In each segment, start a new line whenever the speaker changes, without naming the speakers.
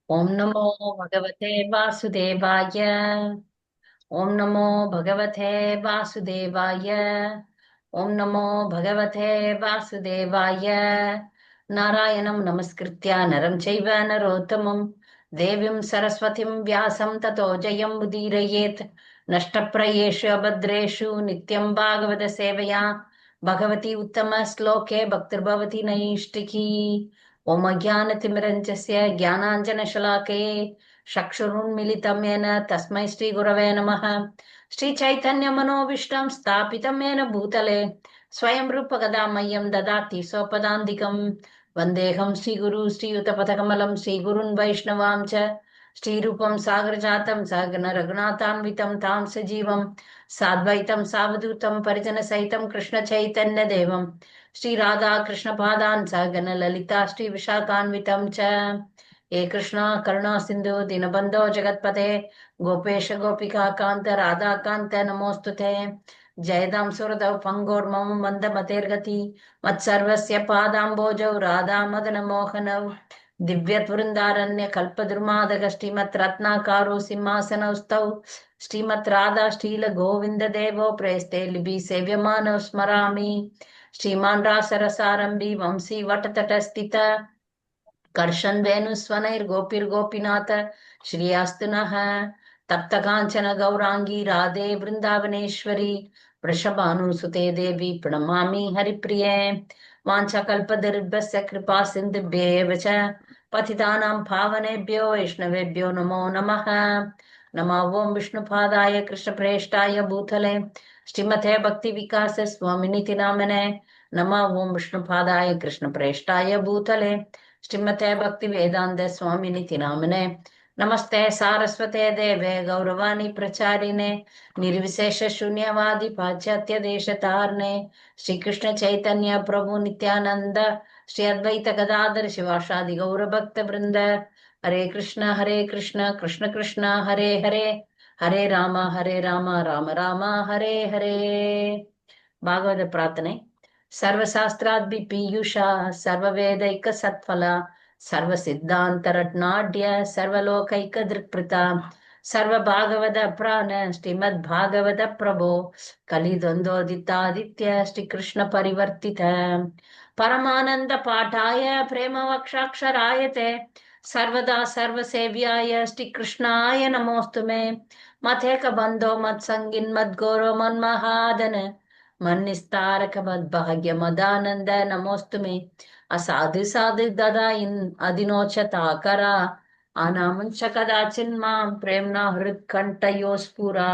ॐ नमो भगवते वासुदेवाय। ॐ नमो भगवते वासुदेवाय। ॐ नमो भगवते वासुदेवाय। नारायणं नमस्कृत्य नरं चैव नरोत्तमं देवीं सरस्वतीं व्यासं ततो जयं मुदीरयेत्। नष्टप्रायेषु अभद्रेषु नित्यं भागवत सेवया भगवती उत्तमश्लोके भक्तिर्भवति नैष्टिकी। ॐ अज्ञानतिमिरञ्जस्य ज्ञानाञ्जनशलाकये चक्षुरुन्मिलितं येन तस्मै श्रीगुरवे नमः। श्रीचैतन्यमनोभीष्टं स्थापितं येन भूतले स्वयं रूपकदा मह्यं ददाति सोपदान्तिकम्। वन्देऽहं श्रीगुरु श्रीयुतपथकमलं श्रीगुरुन् वैष्णवां च श्रीरूपं सागरजातं सहगण रघुनाथान्वितं तां सजीवं साद्वैतं सावधूतं परिजनसहितं कृष्णचैतन्यदेवं श्रीराधा कृष्णपादान् सहगण ललिता श्रीविशाखान्वितं च। हे कृष्णा करुणा सिंधु दीनबंधो जगत्पते गोपेश गोपिका कांत राधा कांत नमोस्तुते। जयदां सुरदौ पंगोर्मम मंद मतेर्गति मत्सर्वस्य पादाम्बोजौ राधा मदन मोहनौ दिव्यवृंदारण्य कल्पद्रुमादग श्रीमत् रत्नाकारो सिंहासनौ श्रीमत् राधा श्रील गोविंद देवो प्रेस्ते लिबि सेव्यमानौ स्मरामि। श्रीमान् रासरसारंभि वंशी वटतट स्थित कर्षन् वेणुस्वनैर्गोपीर्गोपीनाथ श्रियास्तु नः। तप्त काञ्चन गौरांगी राधे वृंदावनेश्वरी वृषभानुसुते देवी प्रणमामि हरिप्रिये। वाञ्छाकल्पतरुभ्यश्च कृपा सिन्धुभ्येव च पतितानां पावनेभ्यो वैष्णवेभ्यो नमो नमः। नमः ओं विष्णुपादाय कृष्णप्रेष्ठाय भूतले श्रीमते भक्तिविकास स्वामिनिति नामने। नमः ओं विष्णुपादाय कृष्णप्रेष्ठाय भूतले श्रीमते भक्ति वेदांत स्वामिनिति नामने। नमस्ते सारस्वते देवे गौरवाणी प्रचारिणे निर्विशेष शून्यवादी पाश्चात्य देश तारणे श्री कृष्ण चैतन्य प्रभु नित्यानंद श्री अद्वैत गदाधर शिवासादि गौर भक्त वृंद। हरे कृष्ण कृष्ण कृष्ण हरे हरे हरे राम राम राम हरे हरे। भागवत प्रार्थने। सर्वशास्त्राद्भि पीयूषा सर्ववेदैक सत्फला सर्वसिद्धान्तरत्नाढ्य सर्वलोकैक दृक्पृता सर्वभागवत प्राण श्रीमद्भागवत प्रभो कलिद्वन्द्वोदितादित्य श्रीकृष्ण परिवर्तित परमानंद पाठाय प्रेम वक्षाक्षरायते सर्वदा सर्वसेव्याय श्रीकृष्णाय नमोऽस्तु मे। मथेक बन्धो मत्सङ्गिन् मद्गोरो मन्महादन मन्निस्तारक मद्भाग्य मदानंद नमोस्तु मे। असाधु साधु ददा इन अधिनोचताकरा अनामुंच कदाचिन्मां பிரேம்னா ஹிருத்கண்டயோஸ்புரா.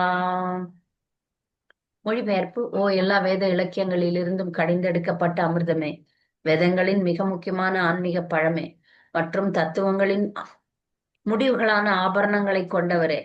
மொழிபெயர்ப்பு. ஓ எல்லா வேத இலக்கியங்களிலிருந்தும் கடைந்தெடுக்கப்பட்ட அமிர்தமே, வேதங்களின் மிக முக்கியமான ஆன்மீக பழமே மற்றும் தத்துவங்களின் முடிவுகளான ஆபரணங்களை கொண்டவரே,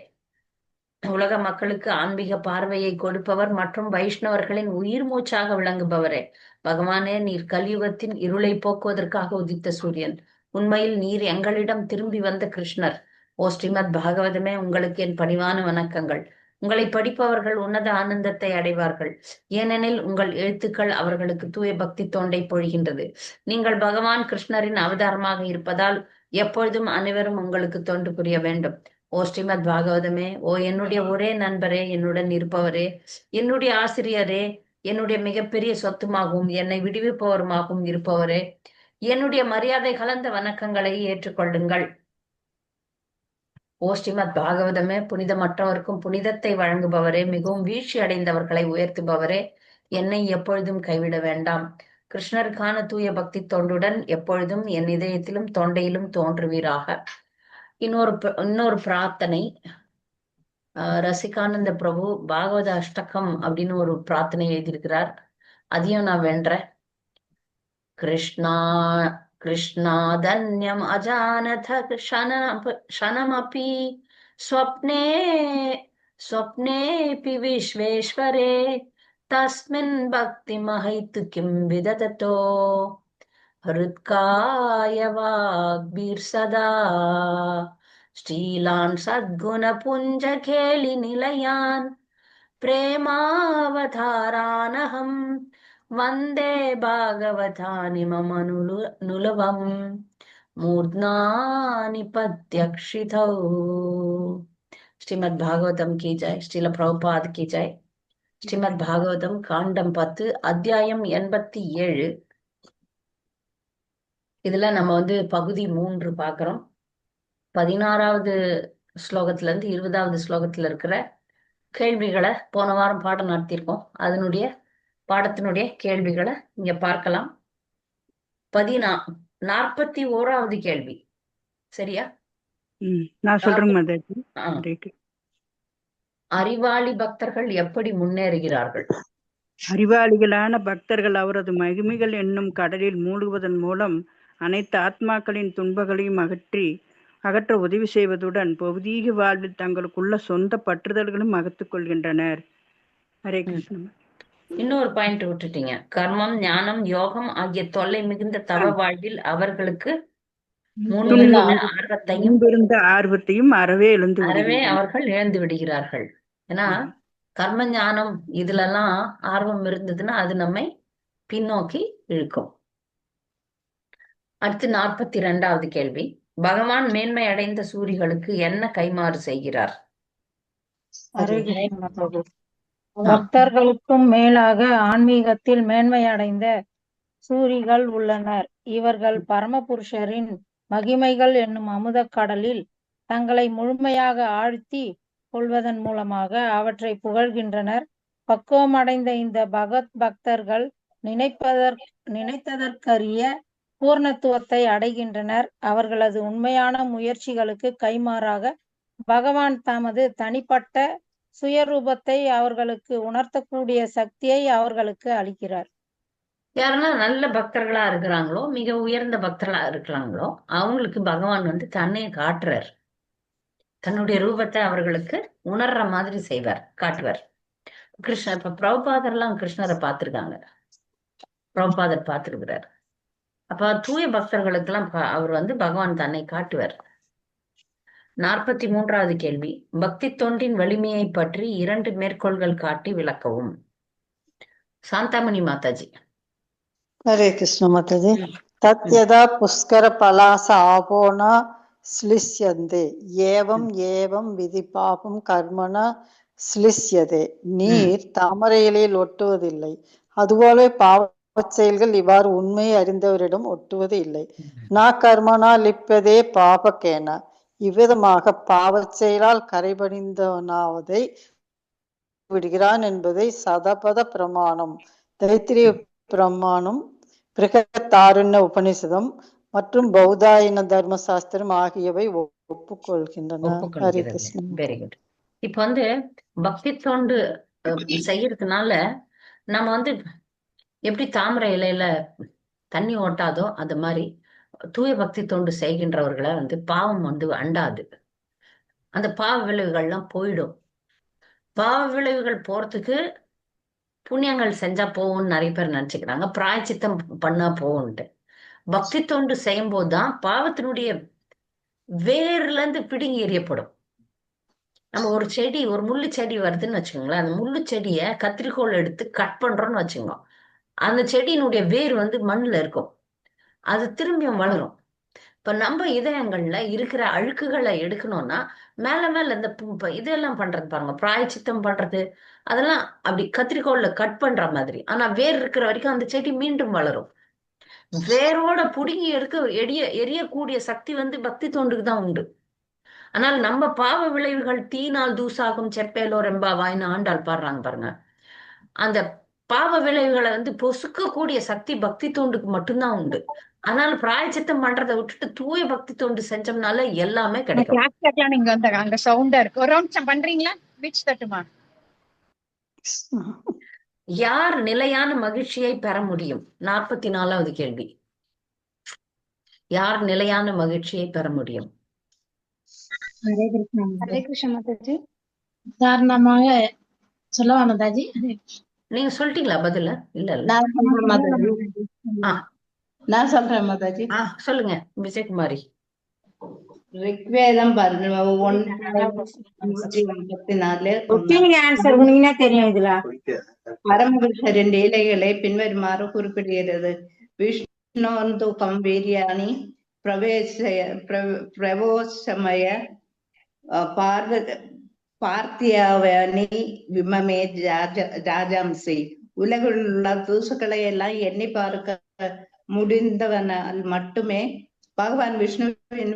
உலக மக்களுக்கு ஆன்மீக பார்வையை கொடுப்பவர் மற்றும் வைஷ்ணவர்களின் உயிர் மூச்சாக விளங்குபவரே, பகவானே, நீர் கலியுகத்தின் இருளை போக்குவதற்காக உதித்த சூரியன். உண்மையில் நீர் எங்களிடம் திரும்பி வந்த கிருஷ்ணர். ஓ ஸ்ரீமத் பாகவதமே, உங்களுக்கு என் பணிவான வணக்கங்கள். உங்களை படிப்பவர்கள் உன்னத ஆனந்தத்தை அடைவார்கள், ஏனெனில் உங்கள் எழுத்துக்கள் அவர்களுக்கு தூய பக்தி தோண்டை பொழிகின்றது. நீங்கள் பகவான் கிருஷ்ணரின் அவதாரமாக இருப்பதால் எப்பொழுதும் அனைவரும் உங்களுக்கு தொண்டு புரிய வேண்டும். ஓ ஸ்ரீமத் பாகவதமே, ஓ என்னுடைய ஒரே நண்பரே, என்னுடன் இருப்பவரே, என்னுடைய ஆசிரியரே, என்னுடைய மிகப்பெரிய சொத்துமாகவும் என்னை விடுவிப்பவருமாகவும் இருப்பவரே, என்னுடைய மரியாதை கலந்த வணக்கங்களை ஏற்றுக்கொள்ளுங்கள். ஓ ஸ்ரீமத் பாகவதமே, புனிதமற்றவருக்கும் புனிதத்தை வழங்குபவரே, மிகவும் வீழ்ச்சி அடைந்தவர்களை உயர்த்துபவரே, என்னை எப்பொழுதும் கைவிட வேண்டாம். கிருஷ்ணருக்கான தூய பக்தி தொண்டுடன் எப்பொழுதும் என் இதயத்திலும் தொண்டையிலும் தோன்றுவீராக. இன்னொரு பிரார்த்தனை. ரசிகானந்த பிரபு பாகவத அஷ்டகம் அப்படின்னு ஒரு பிரார்த்தனை எழுதியிருக்கிறார். அதையும் நான் வென்றேன். கிருஷ்ணா கிருஷ்ணாதன்யம் அஜானத க்ஷணமபி ஸ்வப்னே ஸ்வப்னேபி விஸ்வேஸ்வரே தஸ்மின் பக்தி மஹைத்து கிம் விதததோ ஹிருத்காய வாக்பீர் சதா ஸ்ரீலான் சத்குண புஞ்ச கேலி நிலையான் பிரேமாவதாரானகம் வந்தே பாகவதானி மம நுலவம். मूर्ध्नानि पत्यक्षितौ। ஸ்ரீமத் பாகவதம் கி ஜெய். ஸ்ரீல பிரபுபாத் கி ஜெய். ஸ்ரீமத் பாகவதம் காண்டம் 10 அத்தியாயம் 87. இதுல நம்ம பகுதி 3 பாக்குறோம். 16வது ஸ்லோகத்துல இருந்து 20வது ஸ்லோகத்துல இருக்கிற கேள்விகளை போன வாரம் பாடம் நடத்தியிருக்கோம். அதனுடைய பாடத்தினுடைய கேள்விகளை இங்க பார்க்கலாம். 41வது கேள்வி. சரியா?
நான் சொல்றேன் மாதாஜி.
அறிவாளி பக்தர்கள் எப்படி முன்னேறுகிறார்கள்?
அறிவாளிகளான பக்தர்கள் அவரது மகிமைகள் என்னும் கடலில் மூழ்குவதன் மூலம் அனைத்து ஆத்மாக்களின் துன்பங்களையும் அகற்ற உதவி செய்வதுடன் பௌதீக வாழ்வில் தங்களுக்குள்ள சொந்த பற்றுதல்களும் அகத்துக் கொள்கின்றனர். ஹரே கிருஷ்ணன்.
இன்னொரு பாயிண்ட் விட்டுட்டீங்க. கர்மம், ஞானம், யோகம் ஆகிய தொல்லை மிகுந்த தவ வாழ்வில் அவர்களுக்கு
ஆர்வத்தையும் அறவே
அவர்கள் இழந்து விடுகிறார்கள். ஏன்னா கர்ம ஞானம் இதுல எல்லாம் ஆர்வம் இருந்ததுன்னா அது நம்மை பின்னோக்கி இழுக்கும். அடுத்து 42வது கேள்வி. பகவான் மேன்மை அடைந்த சூரிகளுக்கு என்ன கைமாறு செய்கிறார்?
பக்தர்களுக்கும் மேலாக ஆன்மீகத்தில் மேன்மை அடைந்த சூரிகள் உள்ளனர். இவர்கள் பரமபுருஷரின் மகிமைகள் என்னும் அமுத கடலில் தங்களை முழுமையாக ஆழ்த்தி கொள்வதன் மூலமாக அவற்றை புகழ்கின்றனர். பக்குவம் அடைந்த இந்த பகவத் பக்தர்கள் நினைத்ததற்கரிய பூர்ணத்துவத்தை அடைகின்றனர். அவர்களது உண்மையான முயற்சிகளுக்கு கைமாறாக பகவான் தமது தனிப்பட்ட சுயரூபத்தை அவர்களுக்கு உணர்த்தக்கூடிய சக்தியை அவர்களுக்கு அளிக்கிறார்.
யாரெல்லாம் நல்ல பக்தர்களா இருக்கிறாங்களோ, மிக உயர்ந்த பக்தர்களா இருக்கிறாங்களோ, அவங்களுக்கு பகவான் தன்னையை காட்டுறார். தன்னுடைய ரூபத்தை அவர்களுக்கு உணர்ற மாதிரி செய்வார், காட்டுவார். கிருஷ்ணர் இப்ப பிரபுபாதர்லாம் கிருஷ்ணரை பார்த்திருக்காங்க, பிரபுபாதர் பார்த்திருக்கிறார். அப்ப தூய பக்தர்களுக்கு எல்லாம் அவர் பகவான் தன்னை காட்டுவார். 43வது கேள்வி. பக்தி தொண்டின் வலிமையை பற்றி 2 மேற்கோள்கள் காட்டி விளக்கவும். சாந்தாமணி மாதாஜி.
ஹரே கிருஷ்ண மாதாஜி. தத்யதா புஷ்கர பலாச ஆபோனா ஸ்லிஷ்யந்தே ஏவம் ஏவம் விதி பாபம் கர்மனா ஸ்லிஷ்யதே. நீர் தாமரையிலில் ஒட்டுவதில்லை, அதுபோல பாவச் செயல்கள் இவ்வாறு உண்மையை அறிந்தவரிடம் ஒட்டுவது இல்லை. நா கர்மனா லிப்பதே பாபகேன. இவ்விதமாக பாவச் செயலால் கரைபடிந்தவனாவதை விடுகிறான் என்பதை சதபத பிரமாணம், தைத்திரிய பிரமாணம், பிருகதாரண்ய உபனிஷதம் மற்றும் பௌதாயன தர்மசாஸ்திரம் ஆகியவை ஒப்புக்கொள்கின்றன. ஹரே கிருஷ்ணன்.
Very good. இப்ப பக்தி தொண்டு செய்யறதுனால நம்ம எப்படி தாமரை இலையில தண்ணி ஓட்டாதோ அது மாதிரி தூய பக்தி தொண்டு செய்கின்றவர்களை பாவம் அண்டாது. அந்த பாவ விளைவுகள்லாம் போயிடும். பாவ விளைவுகள் போறதுக்கு புண்ணியங்கள் செஞ்சா போகும்னு நிறைய பேர் நினைச்சுக்கிறாங்க, பிராயச்சித்தம் பண்ணா போகும்ட்டு. பக்தி தொண்டு செய்யும் போதுதான் பாவத்தினுடைய வேர்ல இருந்து பிடுங்கி எறியப்படும். நம்ம ஒரு செடி, ஒரு முள்ளு செடி வருதுன்னு வச்சுக்கோங்களேன், அந்த முள்ளு செடியை கத்திரிக்கோள் எடுத்து கட் பண்றோம்னு வச்சுக்கோங்க, அந்த செடியினுடைய வேர் மண்ணுல இருக்கும், அது திரும்பியும் வளரும். இப்ப நம்ம இதயங்கள்ல இருக்கிற அழுக்குகளை எடுக்கணும்னா மேல மேல இந்த இதெல்லாம் பண்றது பாருங்க, பிராயச்சித்தம் பண்றது, அதெல்லாம் அப்படி கத்திரிக்கோள்ல கட் பண்ற மாதிரி. ஆனா வேர் இருக்கிற வரைக்கும் அந்த செடி மீண்டும் வளரும். வேரோட புடுங்கி எரியக்கூடிய சக்தி பக்தி தொண்டுக்கு தான் உண்டு. ஆனால் நம்ம பாவ விளைவுகள் தீனால் தூசாகும் செப்பேலோ ரெம்பா வாய்னு ஆண்டாள் பாடுறாங்க பாருங்க. அந்த பாவ விளைவுகளை பொசுக்கக்கூடிய சக்தி பக்தி தொண்டுக்கு மட்டும்தான் உண்டு. அதனால பிராயச்சித்தம் பண்றதை விட்டுட்டு தூய பக்தி தொண்டு செஞ்சோம்னால எல்லாமே கிடைக்கும்.
நீங்க அங்க சவுண்டா இருக்கு, ஒரு நிமிஷம் பண்றீங்களா? விச் தட்டுமா?
யார் நிலையான மகிழ்ச்சியை பெற முடியும்? 44வது கேள்வி. யார் நிலையான மகிழ்ச்சியை பெற முடியும்?
ஹரே கிருஷ்ணா. ஹரே கிருஷ்ண மாதாஜி. உதாரணமாக சொல்லவா மாதாஜி?
நீங்க சொல்லிட்டீங்களா பதில? இல்ல
நான் சொல்றேன் மாதாஜி.
சொல்லுங்க விஜயகுமாரி.
ரிக்வேதம் 1:54 பரமபுருஷரின் லீலைகளை பின்வருமாறு குறிப்பிடுகிறது. விஷ்ணு வீரியாணி பிரவோசமய பார்த்தியாவணி விமமே ராஜாம்சி. உலகில் உள்ள தூசுக்களை எல்லாம் எண்ணி பார்க்க முடிந்தவனால் மட்டுமே பகவான் விஷ்ணுவின்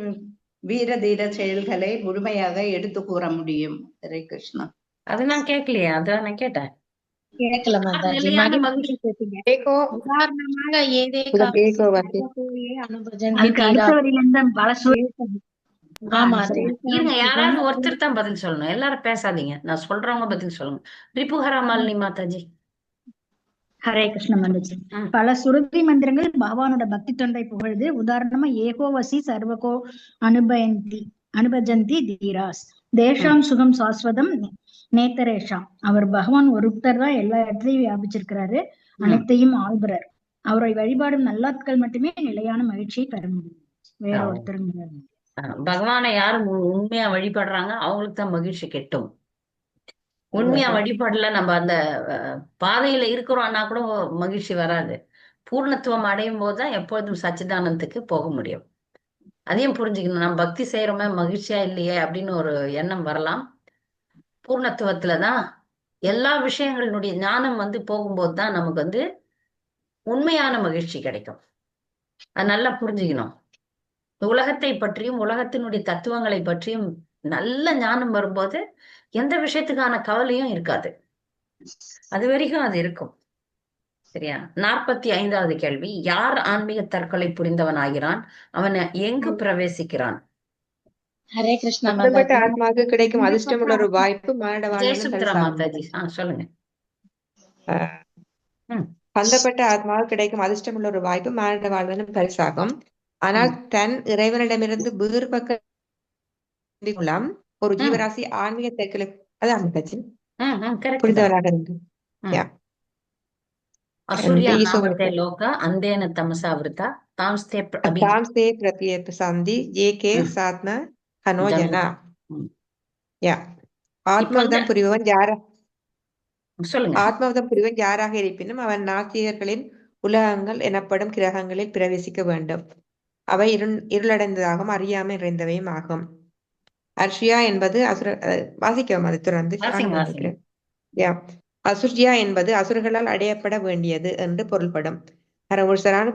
வீர தீர செயல்களை முழுமையாக எடுத்து கூற முடியும். ஹரே கிருஷ்ணா.
அது நான் கேட்கலையே, அதான் நான் கேட்டேன்.
கேட்கல மாதாஜி.
நிலையான மகிழ்ச்சி.
உதாரணமாக
அதுக்கு அடுத்த வரியில இருந்து
ஆமா
இருங்க, யாராவது ஒருத்தர் தான் பதில் சொல்லணும், எல்லாரும் பேசாதீங்க. நான் சொல்றவங்க பதில் சொல்லுங்க. ரிபுஹரா மாலினி மாதாஜி.
ஹரே கிருஷ்ண மாதாஜி.
ம்.
பல சுருதி மந்திரங்கள் பகவானோட பக்தி தொண்டை புகழுது. உதாரணமா ஏகோவசி சர்வகோ அனுபஜந்தி தீராஸ் தேஷாம் சுகம் சாஸ்வதம் நேத்தரேஷாம். அவர் பகவான் ஒருத்தர் தான் எல்லா இடத்துலயும் வியாபிச்சிருக்கிறாரு, அனைத்தையும் ஆள்புறார். அவரை வழிபாடும் நல்லாட்கள் மட்டுமே நிலையான மகிழ்ச்சியை பெற முடியும், வேற ஒருத்தருங்க.
பகவானை யாரு உண்மையா வழிபடுறாங்க அவங்களுக்கு தான் மகிழ்ச்சி கெட்டும். உண்மையா வழிபாடுல நம்ம அந்த பாதையில இருக்கிறோம்னா கூட மகிழ்ச்சி வராது. பூர்ணத்துவம் அடையும் போதுதான் எப்பொழுதும் சச்சிதானந்துக்கு போக முடியும். அதையும் புரிஞ்சுக்கணும். நம்ம பக்தி செய்யறோமே மகிழ்ச்சியா இல்லையே அப்படின்னு ஒரு எண்ணம் வரலாம். பூர்ணத்துவத்துலதான் எல்லா விஷயங்களினுடைய ஞானம் போகும்போது தான் நமக்கு உண்மையான மகிழ்ச்சி கிடைக்கும். அது நல்லா புரிஞ்சுக்கணும். உலகத்தை பற்றியும் உலகத்தினுடைய தத்துவங்களை பற்றியும் நல்ல ஞானம் வரும்போது எந்த விஷயத்துக்கான கவலையும் இருக்காது. அது வரைக்கும் அது இருக்கும். சரியா? 45வது கேள்வி. யார் ஆன்மீக தற்கொலை புரிந்தவன் ஆகிறான்? அவன் எங்கு பிரவேசிக்கிறான்?
ஹரே கிருஷ்ணா.
பந்தப்பட்ட ஆத்மாவுக்கு கிடைக்கும் அதிர்ஷ்டமுள்ள ஒரு வாய்ப்பு
ஜெயசுத்ரா மாதாஜி சொல்லுங்க.
பந்தப்பட்ட ஆத்மாவுக்கு கிடைக்கும் அதிர்ஷ்டமுள்ள ஒரு வாய்ப்பு மானிட வாழ்வனும் பரிசாகும். ஆனால் தன் இறைவனிடமிருந்து வேறுபக்க மூலம் ஒரு ஜீவராசி ஆன்மீக தற்கொலை அதான் புரிந்தவராக இருந்து ஆத்மவதம் புரிபவன் யாராக இருப்பினும் அவன் நாத்திகர்களின் உலகங்கள் எனப்படும் கிரகங்களில் பிரவேசிக்க வேண்டும். அவை இருளடைந்ததாகவும் அறியாமல் நிறைந்தவையும் ஆகும். அர்ஷியா என்பது வாசிக்கவும் அது தொடர்ந்து அசுர்ஜியா என்பது அசுரர்களால் அடையப்பட வேண்டியது என்று பொருள்படும். பரமேஸ்வரான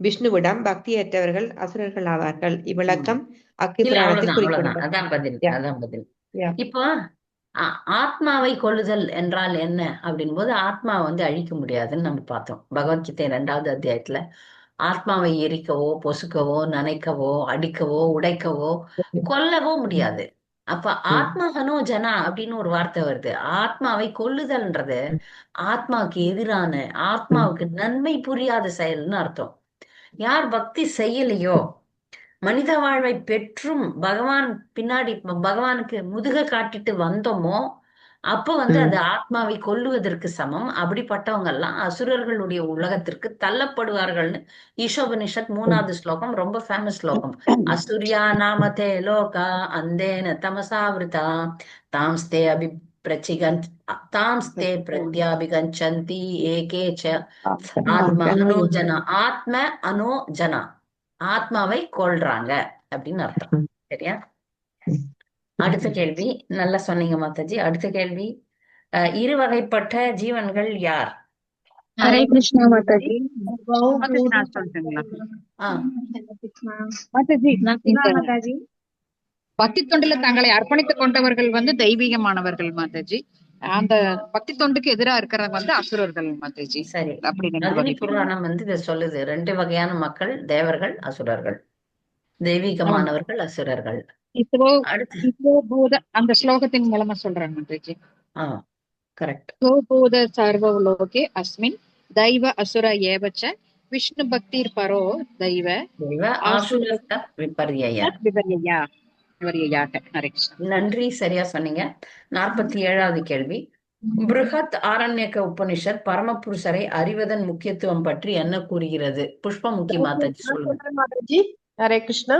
விஷ்ணுவிடம் பக்தியற்றவர்கள் அசுரர்கள் ஆவார்கள். இவ்விளக்கம் அக்கிபுராணத்தில் குறிப்பிடப்படும்.
இப்போ ஆத்மாவை கொள்ளுதல் என்றால் என்ன அப்படின் போது ஆத்மாவை அழிக்க முடியாதுன்னு நம்ம பார்த்தோம். பகவத்கீதை 2வது அத்தியாயத்துல ஆத்மாவை எரிக்கவோ பொசுக்கவோ நனைக்கவோ அடிக்கவோ உடைக்கவோ கொல்லவோ முடியாது. அப்ப ஆத்மஹனோ ஜனா அப்படின்னு ஒரு வார்த்தை வருது. ஆத்மாவை கொல்லுதல்ன்றது ஆத்மாவுக்கு எதிரான, ஆத்மாவுக்கு நன்மை புரியாத செயல்னு அர்த்தம். யார் பக்தி செய்யலையோ, மனித வாழ்வை பெற்றும் பகவான் பின்னாடி பகவானுக்கு முதுக காட்டிட்டு வந்தோமோ அப்போ அது ஆத்மாவை கொல்லுவதற்கு சமம். அப்படிப்பட்டவங்க எல்லாம் அசுரர்களுடைய உலகத்திற்கு தள்ளப்படுவார்கள்னு ஈஷோபனிஷத் 3வது ஸ்லோகம் ரொம்ப ஃபேமஸ் ஸ்லோகம். அசுரியா நாமதே லோகா அந்தேன தமசாவிருதா தாம்ஸ்தே தாம்ஸ்தே பிரத்யாபிகஞ்சந்தி ஏகேச்ச ஆத்ம அனோஜனா. ஆத்ம அனோஜனா, ஆத்மாவை கொல்றாங்க அப்படின்னு அர்த்தம். சரியா? அடுத்த கேள்வி. நல்லா சொன்னீங்க மாதாஜி. அடுத்த கேள்வி. இருவகைப்பட்ட ஜீவன்கள் யார்?
ஹரே கிருஷ்ணா மாதாஜி.
மாதாஜி, பக்தி தொண்டுல தங்களை அர்ப்பணித்துக் கொண்டவர்கள் தெய்வீகமானவர்கள் மாதாஜி. அந்த பக்தி தொண்டுக்கு எதிராக இருக்கிறவங்க அசுரர்கள் மாதாஜி.
சரி, அக்னி புராணம் இதை சொல்லுது. 2 வகையான மக்கள், தேவர்கள் அசுரர்கள். தெய்வீகமானவர்கள் அசுரர்கள்.
அந்த ஸ்லோகத்தின் மூலமா சொல்றாங்க மாதாஜி.
கரெக்ட்.
கோபூத சர்வலோகே அஸ்மின் தெய்வ அசுர ஏவச்ச விஷ்ணு பக்திர் பரோ தெய்வ
ஆசுரஸ்த விபர்யயா. நன்றி, சரியா சொன்னீங்க. 47வது கேள்வி. பிருஹத் ஆரண்யக உபனிஷத் பரமபுருஷரை அறிவதன் முக்கியத்துவம் பற்றி என்ன கூறுகிறது? புஷ்பமுகி மாதாஜி சொல்லுங்க.
மாதாஜி ஹரே கிருஷ்ணா.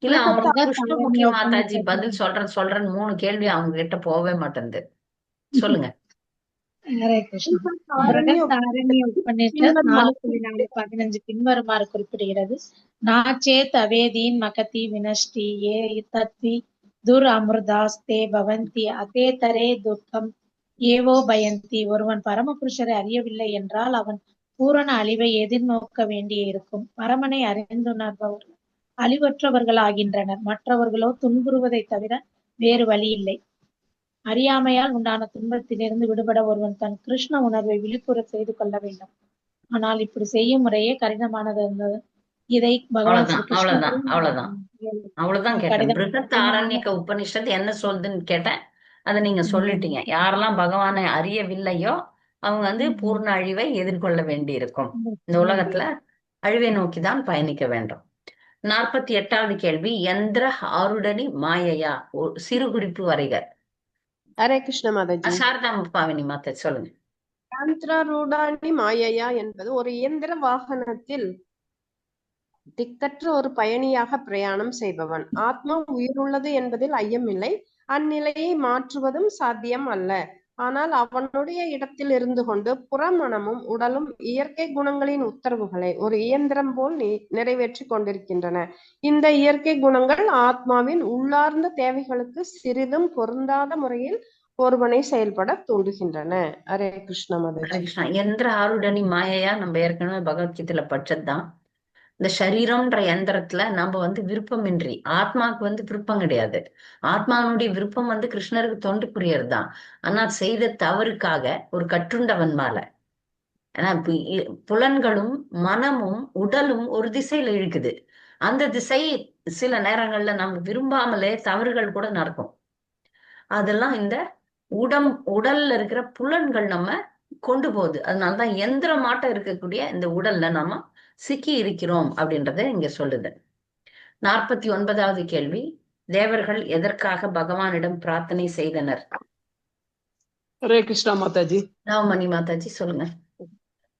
இல்ல, அவங்க புஷ்பமுகி மாதாஜி பதில் சொல்றேன் 3 கேள்வி அவங்க கிட்ட போகவே மாட்டேங்குது. சொல்லுங்க.
ஹரே கிருஷ்ணா.
ஆரண்ய
பிரகதாரண்ய உபநிஷத்
பின்வருமாறு
4.4.15 பின்வருமாறு குறிப்பிடுகிறது. நாச்சேத் அவேதீன் மகதி வினஷ்டி ஏ தத்வி துர் அமிர்தாஸ்தே பவந்தி அதேதரே துர்க்கம் ஏவோ பயந்தி. ஒருவன் பரமபுருஷரை அறியவில்லை என்றால் அவன் பூரண அழிவை எதிர்நோக்க வேண்டியிருக்கும். பரமனை அறிந்துணர்பவர் அழிவற்றவர்களாகின்றனர். மற்றவர்களோ துன்புறுவதை தவிர வேறு வழி இல்லை. அறியாமையால் உண்டான துன்பத்திலிருந்து விடுபட ஒருவன் தன் கிருஷ்ண உணர்வை விழிப்புற செய்து கொள்ள வேண்டும். ஆனால் இப்படி செய்யும் முறையே கடினமானது இருந்தது. இதை பகவான் ஸ்ரீ
அவ்வளவுதான்
கிருஷ்ணரும்
அவ்வளவுதான் கேட்டேன்.
கடிதம்
பிருகத் ஆரண்யக உபனிஷத் என்ன சொல்லுதுன்னு கேட்டேன். அதை நீங்க சொல்லிட்டீங்க. யாரெல்லாம் பகவானை அறியவில்லையோ அவங்க வந்து பூர்ண அழிவை எதிர்கொள்ள வேண்டி இருக்கும். இந்த உலகத்துல அழிவை நோக்கிதான் பயணிக்க வேண்டும். 48வது கேள்வி. யந்திர ஆருடனி மாயையா. சிறு குறிப்பு வரைக.
ஹரே கிருஷ்ண மாதாஜி.
சாரதா பாவினி மாத்த சொல்லுங்க.
யந்திரரூடாணி மாயையா என்பது ஒரு இயந்திர வாகனத்தில் திக்கற்ற ஒரு பயணியாக பிரயாணம் செய்பவன். ஆத்மா உயிருள்ளது என்பதில் ஐயமில்லை. அந்நிலையை மாற்றுவதும் சாத்தியம் அல்ல. ஆனால் அவனுடைய இடத்தில் இருந்து கொண்டு புறமனமும் உடலும் இயற்கை குணங்களின் உத்தரவுகளை ஒரு இயந்திரம் போல் நிறைவேற்றி கொண்டிருக்கின்றன. இந்த இயற்கை குணங்கள் ஆத்மாவின் உள்ளார்ந்த தேவைகளுக்கு சிறிதும் பொருந்தாத முறையில் ஒருவனை செயல்பட தூண்டுகின்றன. ஹரே கிருஷ்ண மாதாஜி.
கிருஷ்ணா. யந்திர ஆருடனி மாயையா நம்ம ஏற்கனவே பகவத்கீதையில படிச்சதுதான். இந்த சரீரம்ன்ற யந்திரத்துல நம்ம வந்து விருப்பமின்றி, ஆத்மாவுக்கு வந்து விருப்பம் கிடையாது. ஆத்மாவுடைய விருப்பம் வந்து கிருஷ்ணருக்கு தொண்டு புரியறதுதான். ஆனா செய்த தவறுக்காக ஒரு கட்டுண்டவன் மேல, ஏன்னா புலன்களும் மனமும் உடலும் ஒரு திசையில இழுக்குது. அந்த திசை சில நேரங்கள்ல நம்ம விரும்பாமலே தவறுகள் கூட நடக்கும். அதெல்லாம் இந்த உடல்ல இருக்கிற புலன்கள் நம்ம கொண்டு போகுது. அதனாலதான் எந்திரமாட்டம் இருக்கக்கூடிய இந்த உடல்ல நாம சிக்கி இருக்கிறோம் அப்படின்றத இங்க சொல்லுது. 49வது கேள்வி. தேவர்கள் எதற்காக பகவானிடம் பிரார்த்தனை செய்தனர்?
ஹரே கிருஷ்ணா மாதாஜி.
நவமணி மாதாஜி சொல்லுங்க.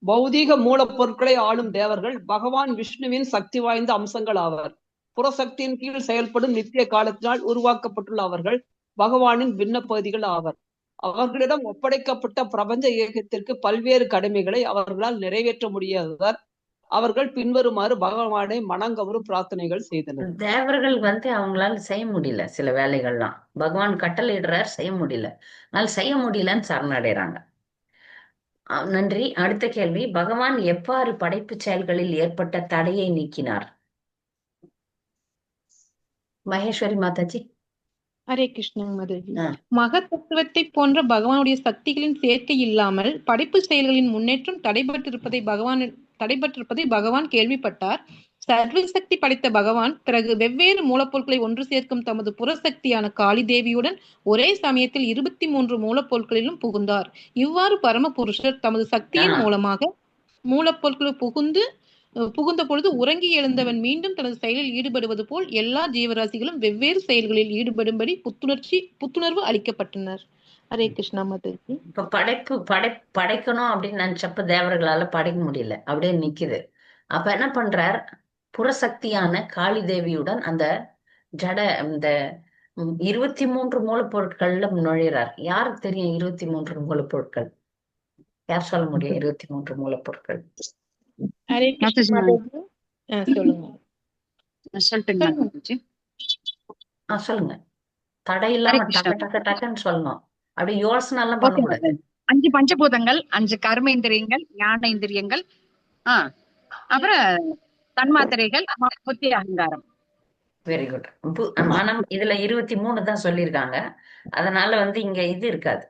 பௌதீக மூலப்பொருட்களை ஆளும் தேவர்கள் பகவான் விஷ்ணுவின் சக்தி வாய்ந்த அம்சங்கள் ஆவர். புறசக்தியின் கீழ் செயல்படும் நித்திய காலத்தினால் உருவாக்கப்பட்டுள்ள அவர்கள் பகவானின் பின்ன பகுதிகள் ஆவர். அவர்களிடம் ஒப்படைக்கப்பட்ட பிரபஞ்ச இயக்கத்திற்கு பல்வேறு கடமைகளை அவர்களால் நிறைவேற்ற முடியாததால் அவர்கள் பின்வருமாறு பகவானை மனங்கவரும் பிரார்த்தனைகள் செய்தனர்.
தேவர்கள் வந்து அவங்களால செய்ய முடியல. சில வேலைகள்லாம் பகவான் கட்டளையிடுறார், செய்ய முடியல. அதனால செய்ய முடியலன்னு சரணடைறாங்க. நன்றி. அடுத்த கேள்வி. பகவான் எவ்வாறு படைப்பு செயல்களில் ஏற்பட்ட தடையை நீக்கினார்? மகேஸ்வரி மாதாஜி.
ஹரே கிருஷ்ணா மாதாஜி. மகத்தத்துவத்தை போன்ற பகவானுடைய சக்திகளின் சேர்க்கை இல்லாமல் படைப்பு செயல்களின் முன்னேற்றம் தடைபட்டிருப்பதை பகவான் கேள்விப்பட்டார். சர்வசக்தி படைத்த பகவான் பிறகு வெவ்வேறு மூலப்பொருட்களை ஒன்று சேர்க்கும் தமது புறசக்தியான காளி தேவியுடன் ஒரே சமயத்தில் 23 மூலப்பொருட்களிலும் புகுந்தார். இவ்வாறு பரமபுருஷர் தமது சக்தியின் மூலமாக மூலப்பொருட்களை புகுந்த பொழுது உறங்கி எழுந்தவன் மீண்டும் தனது செயலில் ஈடுபடுவது போல் எல்லா ஜீவராசிகளும் வெவ்வேறு செயல்களில் ஈடுபடும்படி புத்துணர்வு அளிக்கப்பட்டனர். ஹரே கிருஷ்ணா மாதாஜி.
இப்ப படைக்கணும் அப்படின்னு நினைச்சப்ப தேவர்களால படைக்க முடியல, அப்படியே நிக்குது. அப்ப என்ன பண்றார்? புறசக்தியான காளி தேவியுடன் அந்த இந்த 23 மூலப்பொருட்கள்ல நுழைகிறார். யாருக்கு தெரியும் 23 மூலப்பொருட்கள்? யார் சொல்ல முடியும் 23 மூலப்பொருட்கள்?
ஹரே கிருஷ்ணா மாதாஜி.
சொல்லுங்க. தடை இல்லாம டக்குன்னு சொல்லணும். அப்படி யோசனை எல்லாம் பண்ணக்கூடாது.
5 பஞ்சபூதங்கள், 5 கர்மேந்திரியங்கள், ஞானேந்திரியங்கள், அப்புறம் தன்மாத்திரைகள், புத்தி, அகங்காரம்.
Very good. மனம் இதுல 23 தான் சொல்லியிருக்காங்க. அதனால வந்து இங்க இது இருக்காது.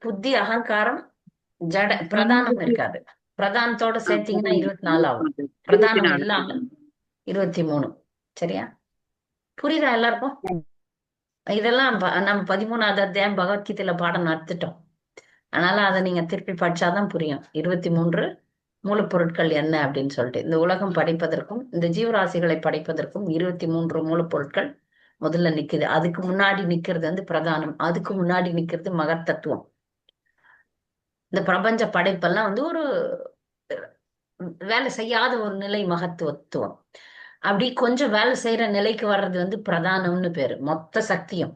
புத்தி, அகங்காரம், ஜட பிரதானம் இருக்காது. பிரதானத்தோட சேர்த்தீங்கன்னா 24 ஆகும். பிரதானம் இல்லாம 23. சரியா? புரியுதா எல்லாருக்கும்? இதெல்லாம் நம்ம 13வது அத்தியாயம் பகவத்கீதையில பாடம் நடத்திட்டோம். அதனால அதை நீங்க திருப்பி படிச்சாதான் புரியும் 23 மூலப்பொருட்கள் என்ன அப்படின்னு சொல்லிட்டு. இந்த உலகம் படைப்பதற்கும் இந்த ஜீவராசிகளை படைப்பதற்கும் 23 மூலப்பொருட்கள் முதல்ல நிக்குது. அதுக்கு முன்னாடி நிக்கிறது வந்து பிரதானம், அதுக்கு முன்னாடி நிக்கிறது மகத்தத்துவம். இந்த பிரபஞ்ச படைப்பெல்லாம் வந்து ஒரு வேலை செய்யாத ஒரு நிலை மகத்துவத்துவம். அப்படி கொஞ்சம் வேலை செய்யற நிலைக்கு வர்றது வந்து பிரதானம்னு பேரு. மொத்த சக்தியும்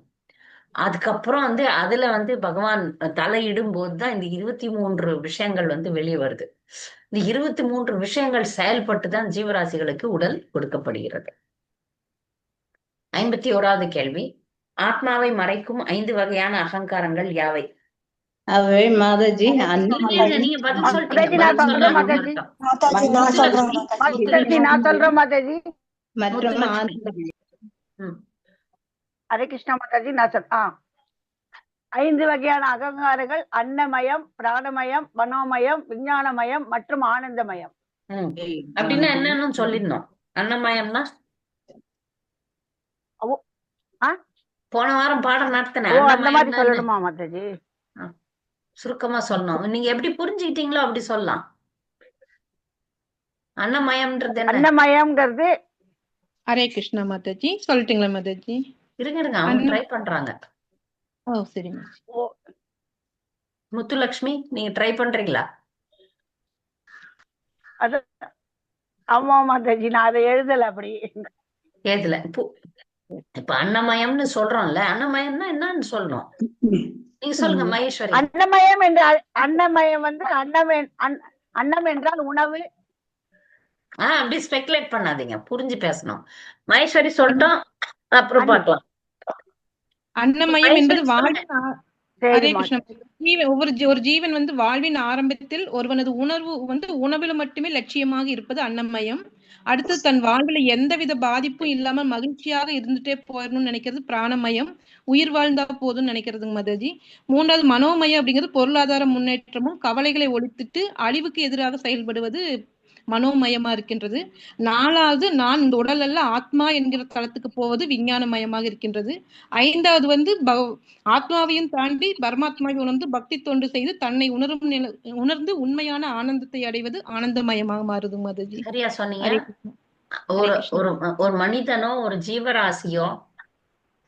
அதுக்கப்புறம் வந்து அதுல வந்து பகவான் தலையிடும் போதுதான் இந்த 23 விஷயங்கள் வந்து வெளியே வருது. இந்த 23 விஷயங்கள் செயல்பட்டு தான் ஜீவராசிகளுக்கு உடல் கொடுக்கப்படுகிறது. 51வது கேள்வி, ஆத்மாவை மறைக்கும் 5 வகையான அகங்காரங்கள் யாவை?
அவை மாதாஜி
நீங்க பதில் சொல்லிட்டீங்க.
மாதாஜி நான் சொல்றேன் மாதாஜி
பதில் சொல்லணும் ஒருத்தர்.
மாதாஜி நான் சொல்றேன் மாதாஜி
மற்றும்
முத்துலட்சுமி. ம்.
ஹரே கிருஷ்ணா மாதாஜி நான் சொல் 5 வகையான அகங்காரங்கள் அன்னமயம், பிராணமயம், மனோமயம், விஞ்ஞானமயம் மற்றும் ஆனந்தமயம்.
ம். அப்படின்னா என்னன்னு சொல்லிடணும். அன்னமயம்னா
ஓ, ஆ?
போன வாரம் பாடம் நடத்தினேன்.
ஓ அந்த மாதிரி
அன்னமயம்னா என்ன?
சொல்லணுமா மாதாஜி?
சுருக்கமா சொல்லணும். நீங்க எப்படி புரிஞ்சுக்கிட்டீங்களோ அப்படி சொல்லலாம். அன்னமயம்ன்றது என்ன?
அன்னமயம்ங்கிறது
ஹரே கிருஷ்ணா மாதாஜி. சொல்லிட்டீங்களா மாதாஜி?
இருங்க அவங்க
அன்ன-
ட்ரை பண்றாங்க.
ஓ சரி மாதாஜி.
ஓ,
முத்துலட்சுமி நீங்க ட்ரை பண்றீங்களா?
அது ஆமா மாதாஜி நான் அதை எழுதல அப்படி.
ஏதுல இப்ப அன்னமயம்னு சொல்றோம்ல, அன்னமயம்னா என்னன்னு சொல்லணும். நீங்க சொல்லுங்க மகேஸ்வரி.
அன்னமயம் என்ற அன்னமயம் வந்து அன்னம் என்றால் உணவு.
அப்படி ஸ்பெகுலேட் பண்ணாதீங்க, புரிஞ்சு பேசணும். மகேஸ்வரி சொல்லிட்டோம், அப்புறம் பார்க்கலாம்.
அன்னமயம் என்பது
மகேஸ்வரி சொல்லுங்க.
வாழ்வின்
சரி
ஹரே
மாதாஜி.
கிருஷ்ணா. ஒரு ஜீவன் வந்து வாழ்வின் ஆரம்பத்தில் ஒருவனது உணர்வு வந்து உணவில் மட்டுமே லட்சியமாக இருப்பது அன்னமயம். அடுத்து தன் வாழ்வில் எந்தவித பாதிப்பும் இல்லாம மகிழ்ச்சியாக இருந்துட்டே போயிடணும்னு நினைக்கிறது பிராணமயம். உயிர் வாழ்ந்தா போதும்னு நினைக்கிறதுங்க மாதாஜி. 3வது மனோமயம் அப்படிங்கிறது பொருளாதார முன்னேற்றமும் கவலைகளை ஒழித்துட்டு அழிவுக்கு எதிராக செயல்படுவது மனோமயமா இருக்கின்றது. 4வது நான் இந்த உடல் அல்ல ஆத்மா என்கிற தளத்துக்கு போவது விஞ்ஞானமயமாக இருக்கின்றது. 5வது வந்து ஆத்மாவையும் தாண்டி பரமாத்மாவை உணர்ந்து பக்தி தொண்டு செய்து தன்னை உணர்ந்து உண்மையான ஆனந்தத்தை அடைவது ஆனந்தமயமாக மாறுது மாதாஜி.
சரியா சொன்னீங்க.
ஹரே கிருஷ்ணா.
ஒரு ஒரு ஒரு மனிதனோ ஒரு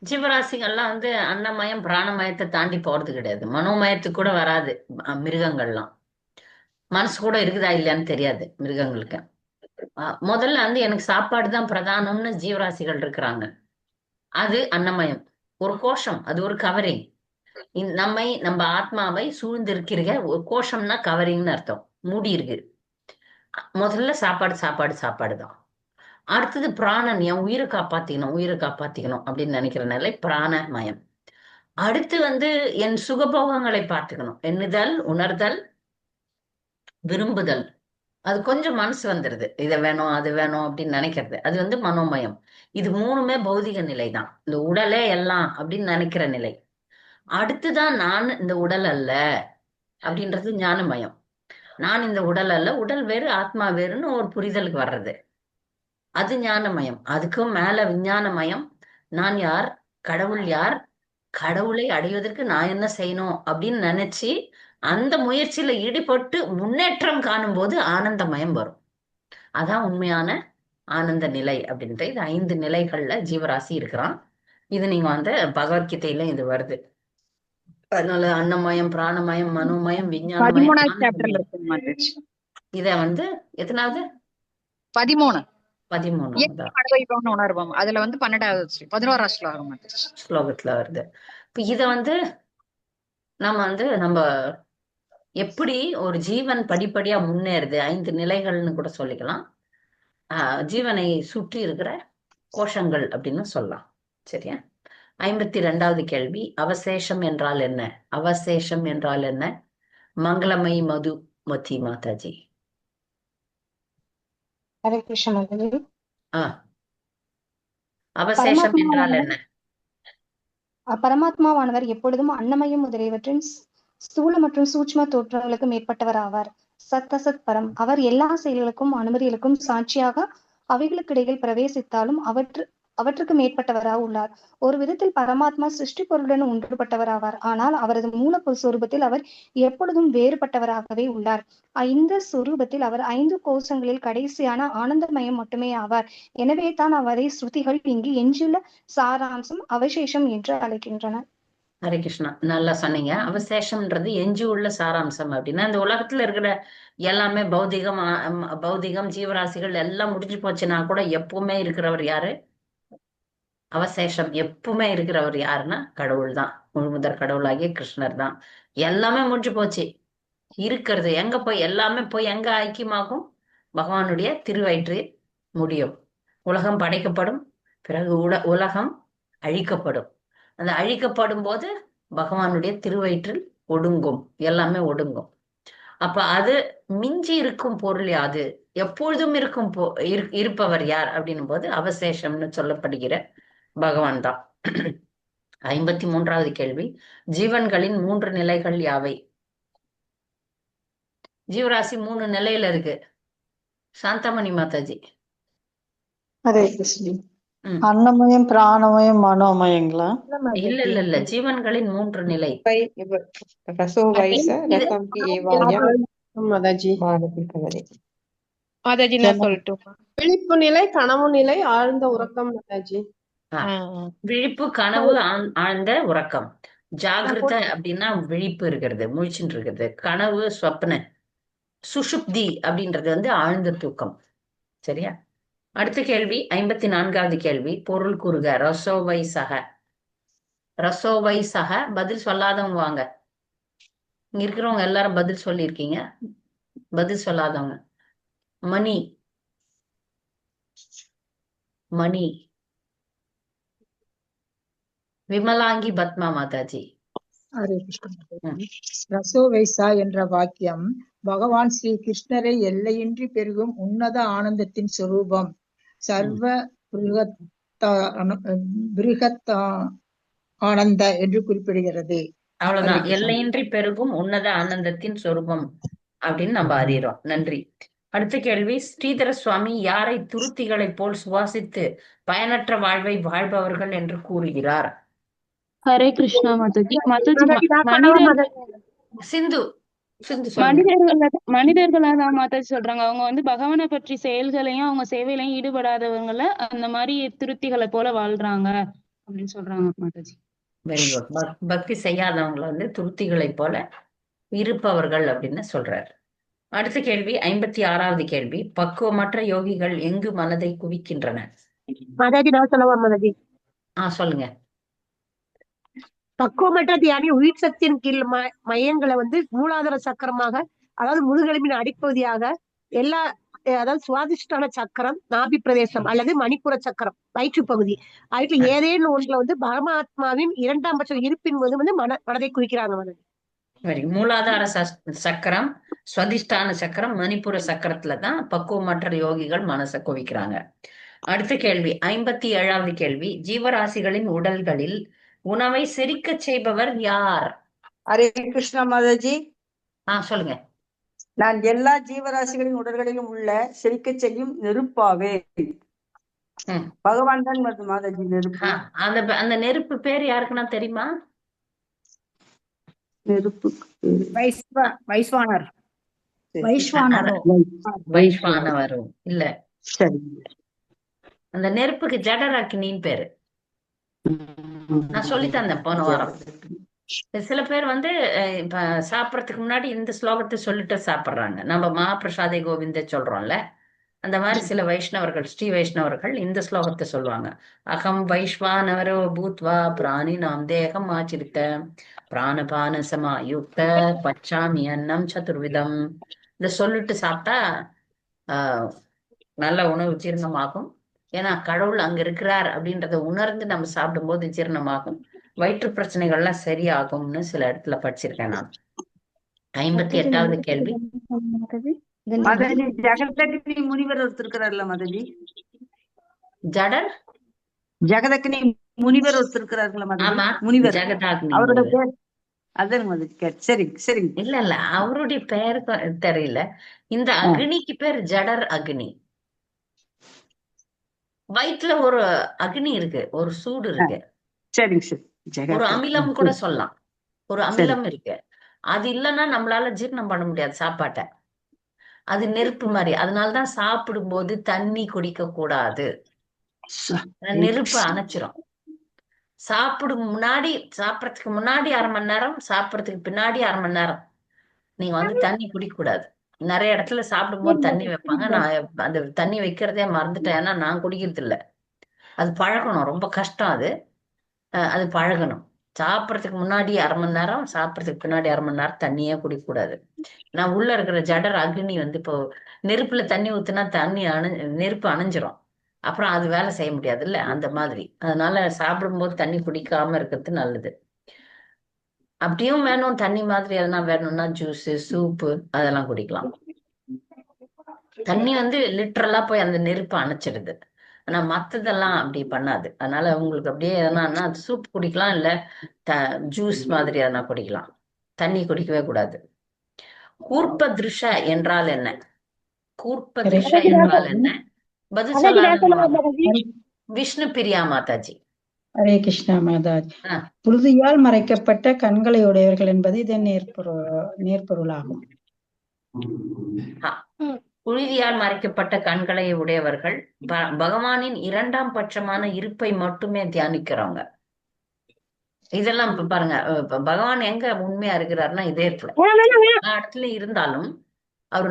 ஜீவராசிகள்லாம் வந்து அன்னமயம் பிராணமயத்தை தாண்டி போறது கிடையாது. மனோமயத்துக்கு கூட வராது. மிருகங்கள்லாம் மனசு கூட இருக்குதா இல்லையான்னு தெரியாது மிருகங்களுக்கு. முதல்ல வந்து எனக்கு சாப்பாடு தான் பிரதானம்னு ஜீவராசிகள் இருக்கிறாங்க. அது அன்னமயம், ஒரு கோஷம், அது ஒரு கவரிங். நம்ம ஆத்மாவை சூழ்ந்திருக்கிற ஒரு கோஷம்னா கவரிங்னு அர்த்தம், மூடி இருக்கு. முதல்ல சாப்பாடு தான். அடுத்தது பிராணன், என் உயிரை காப்பாத்திக்கணும் அப்படின்னு நினைக்கிற நிலை பிராணமயம். அடுத்து வந்து என் சுகபோகங்களை பார்த்துக்கணும், எண்ணுதல், உணர்தல், விரும்புதல். அது கொஞ்சம் மனசு வந்துடுது, இதை வேணும் அது வேணும் அப்படின்னு நினைக்கிறது, அது வந்து மனோமயம். இது 3மே பௌதிக நிலை தான், இந்த உடலே எல்லாம் அப்படின்னு நினைக்கிற நிலை. அடுத்துதான் நான் இந்த உடல் அல்ல அப்படின்றது ஞானமயம். நான் இந்த உடல் அல்ல, உடல் வேறு ஆத்மா வேறுன்னு ஒரு புரிதலுக்கு வர்றது, அது ஞானமயம். அதுக்கும் மேல விஞ்ஞானமயம். நான் யார், கடவுள் யார், கடவுளை அடைவதற்கு நான் என்ன செய்யணும் அப்படின்னு நினைச்சு அந்த முயற்சியில ஈடுபட்டு முன்னேற்றம் காணும் போது ஆனந்தமயம் வரும். அதான் உண்மையான ஆனந்த நிலை அப்படின்ற. இது 5 நிலைகள்ல ஜீவராசி இருக்கிறான். இது நீங்க வந்து பகவத்கீதையில இது வருது. அதனால அன்னமயம், பிராணமயம், மனோமயம், விஞ்ஞானமயம்,
13வது சாப்டர்ல
ஆனந்தமயம்.
இருக்கு மாதாஜி.
இத வந்து எத்தனாவது?
13
13வது
அனுபவிப்போம்னு உணர்வோம். அதுல வந்து 12வது 11வது ஸ்லோகம் மாதாஜி.
ஸ்லோகத்துல வருது. இப்ப இத வந்து நம்ம எப்படி ஒரு ஜீவன் படிப்படியா முன்னேறுது, 5 நிலைகள்னு கூட சொல்லிக்கலாம். ஜீவனை சுற்றி இருக்கிற கோஷங்கள் அப்படின்னு சொல்லலாம். சரியா? 52வது கேள்வி, அவசேஷம் என்றால் என்ன? அவசேஷம் என்றால் என்ன? மங்களமை மதுமதி மாதாஜி.
ஹரே கிருஷ்ண மாதாஜி.
அவசேஷம் என்றால் என்ன?
பரமாத்மாவானவர் எப்பொழுதும் அன்னமயம் முதலியவற்றின் ஸ்தூல மற்றும் சூட்ச்ம தோற்றங்களுக்கு மேற்பட்டவர் ஆவார். சத் அசத் பரம். அவர் எல்லா செயல்களுக்கும் அனுமதிகளுக்கும் சாட்சியாக அவைகளுக்கு இடையில் பிரவேசித்தாலும் அவற்றுக்கு மேற்பட்டவராக உள்ளார். ஒரு விதத்தில் பரமாத்மா சிருஷ்டி பொருளுடன் ஒன்றுபட்டவராவார். ஆனால் அவரது மூல சொரூபத்தில் அவர் எப்பொழுதும் வேறுபட்டவராகவே உள்ளார். இந்த சொரூபத்தில் அவர் 5 கோஷங்களில் கடைசியான ஆனந்தமயம் மட்டுமே ஆவார். எனவே தான் அவரை ஸ்ருதிகள் இங்கு எஞ்சியுள்ள சாராம்சம் அவசேஷம் என்று அழைக்கின்றன.
ஹரே கிருஷ்ணா, நல்லா சொன்னீங்க. அவசேஷம்ன்றது எஞ்சி உள்ள சாராம்சம் அப்படின்னா இந்த உலகத்துல இருக்கிற எல்லாமே பௌதிகம் ஜீவராசிகள் எல்லாம் முடிஞ்சு போச்சுன்னா கூட எப்பவுமே இருக்கிறவர் யாரு? அவசேஷம் எப்பவுமே இருக்கிறவர் யாருன்னா கடவுள் தான். முழுமுதற் கடவுளாகிய கிருஷ்ணர் தான். எல்லாமே முடிஞ்சு போச்சு. இருக்கிறது எங்க போய் எல்லாமே போய் எங்க ஐக்கியமாகும்? பகவானுடைய திருவயிற்று முடியும். உலகம் படைக்கப்படும், பிறகு உலகம் அழிக்கப்படும். அந்த அழிக்கப்படும் போது பகவானுடைய திருவயிற்றில் ஒடுங்கும், எல்லாமே ஒடுங்கும். அப்ப அது மிஞ்சி இருக்கும் பொருள் யாது? எப்பொழுதும் இருக்கும் இருப்பவர் யார் அப்படின்னும் போது அவசேஷம்னு சொல்லப்படுகிற பகவான் தான். 53வது கேள்வி, ஜீவன்களின் 3 நிலைகள் யாவை? ஜீவராசி 3 நிலையில இருக்கு. சாந்தமணி மாதாஜி.
ஹரே கிருஷ்ணி. அன்னமயம், பிராணமயம், மனோமயங்களா?
இல்ல ஜீவன்களின் 3 நிலை.
விழிப்பு நிலை, கனவு நிலை, ஆழ்ந்த உறக்கம். மாதாஜி
விழிப்பு, கனவு, ஆழ்ந்த உறக்கம். ஜாகிரத அப்படின்னா விழிப்பு இருக்கிறது, முழிச்சுட்டு இருக்கிறது. கனவு, ஸ்வப்ன, சுஷுப்தி அப்படின்றது வந்து ஆழ்ந்த தூக்கம். சரியா? அடுத்த கேள்வி 54வது கேள்வி, பொருள் கூறுக. ரசோவை சக. ரசோவை சக. பதில் சொல்லாதவங்க வாங்க. இங்க இருக்கிறவங்க எல்லாரும் பதில் சொல்லியிருக்கீங்க. பதில் சொல்லாதவங்க. மணி. மணி. விமலாங்கி பத்மா மாதாஜி.
ஹரே கிருஷ்ண. ரசோவைசா என்ற வாக்கியம் பகவான் ஸ்ரீ கிருஷ்ணரை எல்லையின்றி பெருகும் உன்னத ஆனந்தத்தின் சொரூபம். சர்வ பிருகத் ஆனந்த என்று குறிப்பிடுகிறது.
அவ்வளவுதான். எல்லையின்றி பெருகும் உன்னத ஆனந்தத்தின் சொரூபம் அப்படின்னு நம்ம அறிகிறோம். நன்றி. அடுத்த கேள்வி, ஸ்ரீதர சுவாமி யாரை துருத்திகளைப் போல் சுவாசித்து பயனற்ற வாழ்வை வாழ்பவர்கள் என்று கூறுகிறார்?
ஹரே கிருஷ்ணா மாதாஜி.
சிந்து.
மனிதர்களாதான் மாதாஜி சொல்றாங்க. அவங்க வந்து பகவானை பற்றி செயல்களையும் அவங்க சேவையிலையும் ஈடுபடாதவங்கள அந்த மாதிரி திருத்திகளை போல வாழ்றாங்க அப்படின்னு சொல்றாங்க மாதாஜி.
Very good. பக்தி செய்யாதவங்களை வந்து துருத்திகளை போல இருப்பவர்கள் அப்படின்னு சொல்றாரு. அடுத்த கேள்வி 56வது கேள்வி, பக்குவமற்ற யோகிகள் எங்கு மனதை குவிக்கின்றன?
மாதாஜி நான் சொல்லவா மாதாஜி?
சொல்லுங்க.
பக்குவமற்ற தியானி உயிர் சக்தியின் கீழ் மையங்களை வந்து மூலாதார சக்கரமாக, அதாவது முதுகெலும்பின் அடிப்பகுதியாக, எல்லா அதாவது சுவாதிஷ்டான சக்கரம், நாபி பிரதேசம் அல்லது மணிப்புர சக்கரம், வயிற்று பகுதி அதுல ஏதேனும் ஒன்றுல வந்து பரமாத்மாவின் 2ஆம் பட்ச இருப்பின் போது வந்து மனதை குறிக்கிறாங்க மனதை.
மூலாதார சக்கரம், சுவாதிஷ்டான சக்கரம், மணிப்புர சக்கரத்துல தான் பக்குவமற்ற யோகிகள் மனசை குவிக்கிறாங்க. அடுத்த கேள்வி 57வது கேள்வி, ஜீவராசிகளின் உடல்களில் உணவை செரிக்க செய்பவர் யார்?
ஹரே கிருஷ்ணா மாதாஜி.
சொல்லுங்க.
நான் எல்லா ஜீவராசிகளின் உடல்களிலும் உள்ள செரிக்க செய்யும் நெருப்பாவே. பகவான் தான் மாதாஜி நெருப்பு.
அந்த நெருப்பு பேர் யாருக்குன்னா தெரியுமா?
நெருப்பு
வைஸ்வானர்.
வைஸ்வானவரும் இல்ல. அந்த நெருப்புக்கு ஜடர் அக்னின்னு பேரு. நான் சொல்லி தந்தேன் போன வாரம். சில பேர் வந்து இப்ப சாப்பிடறதுக்கு முன்னாடி இந்த ஸ்லோகத்தை சொல்லிட்டு சாப்பிடுறாங்க. நம்ம மகாபிரசாதே கோவிந்த சொல்றோம்ல, அந்த மாதிரி சில வைஷ்ணவர்கள், ஸ்ரீ வைஷ்ணவர்கள் இந்த ஸ்லோகத்தை சொல்லுவாங்க. அகம் வைஸ்வானவரோ பூத்வா பிராணி நாம் தேகம் ஆச்சிரித்த பிராணபான சமாயுக்த பச்சாமி அன்னம் சதுர்விதம். இந்த சொல்லிட்டு சாப்பிட்டா நல்ல உணவு ஜீரணமாகும். ஏன்னா கடவுள் அங்க இருக்கிறார் அப்படின்றத உணர்ந்து நம்ம சாப்பிடும் போது ஜீரணமாகும், வயிற்று பிரச்சனைகள்லாம் சரியாகும்னு சில இடத்துல படிச்சிருக்கேன் நான். 58வது கேள்வி,
ஜகதக்னி முனிவர் ஒருத்தர் இருக்கிறார்ல மாதாஜி? ஜகதக்னி முனிவர் ஒருத்தர் இருக்கிறார்களா மாதாஜி? முனிவர்
ஜகதாக்னி.
அவரோட பேர் அதான் மாதாஜி. சரி.
இல்ல அவருடைய பேர் தெரியல. இந்த அக்னிக்கு பேர் ஜடர் அக்னி. வயிற்றுல ஒரு அக்னி இருக்கு, ஒரு சூடு இருக்கு. ஒரு அமிலம் கூட சொல்லலாம். ஒரு அமிலம் இருக்கு. அது இல்லைன்னா நம்மளால ஜீரணம் பண்ண முடியாது சாப்பாட்டை. அது நெருப்பு மாதிரி. அதனாலதான் சாப்பிடும் போது தண்ணி குடிக்க கூடாது. நெருப்பு அணைச்சிரும். சாப்பிடறதுக்கு முன்னாடி 1/2 மணி நேரம், சாப்பிடறதுக்கு பின்னாடி 1/2 மணி நேரம் நீங்க வந்து தண்ணி குடிக்க கூடாது. நிறைய இடத்துல சாப்பிடும் போது தண்ணி வைப்பாங்க. நான் அந்த தண்ணி வைக்கிறதே மறந்துட்டேன். ஏன்னா நான் குடிக்கிறது இல்ல. அது பழகணும், ரொம்ப கஷ்டம் அது. அது பழகணும். சாப்பிட்றதுக்கு முன்னாடி 1/2 மணி நேரம், சாப்பிட்றதுக்கு பின்னாடி 1/2 மணி நேரம் தண்ணியே குடிக்கக்கூடாது. நான் உள்ள இருக்கிற ஜடர் அக்னி வந்து இப்போ நெருப்புல தண்ணி ஊத்துனா தண்ணி நெருப்பு அணைஞ்சிரும். அப்புறம் அது வேலை செய்ய முடியாது இல்ல, அந்த மாதிரி. அதனால சாப்பிடும்போது தண்ணி குடிக்காம இருக்கிறது நல்லது. அப்படியும் வேணும் தண்ணி மாதிரி எதனா வேணும்னா ஜூஸ், சூப்பு அதெல்லாம் குடிக்கலாம். தண்ணி வந்து லிட்டரலா போய் அந்த நெருப்பு அணைச்சிடுது. ஆனா மத்ததெல்லாம் அப்படி பண்ணாது. அதனால உங்களுக்கு அப்படியே எதனா சூப் குடிக்கலாம், இல்ல ஜூஸ் மாதிரி எதனா குடிக்கலாம். தண்ணி குடிக்கவே கூடாது. கூர்ப்ப திருஷ என்றால் என்ன? கூர்ப்ப திருஷ என்றால் என்ன? பதில் சொல்லாத விஷ்ணு பிரியா மாதாஜி.
ஹரே கிருஷ்ணா மாதாஜி.
ஆ,
புழுதியால் மறைக்கப்பட்ட கண்களை உடையவர்கள் என்பது இதன் நேர்பொருளாகும்.
ஆ. புழுதியால் மறைக்கப்பட்ட கண்களை உடையவர்கள் பகவானின் 2ஆம் பட்சமான இருப்பை மட்டுமே தியானிக்கிறவங்க. இதெல்லாம் இப்ப பாருங்க, பகவான் எங்க உண்மையா இருக்கிறாருன்னா இதயத்துல. எல்லா இடத்துலயும் இருந்தாலும் அவர்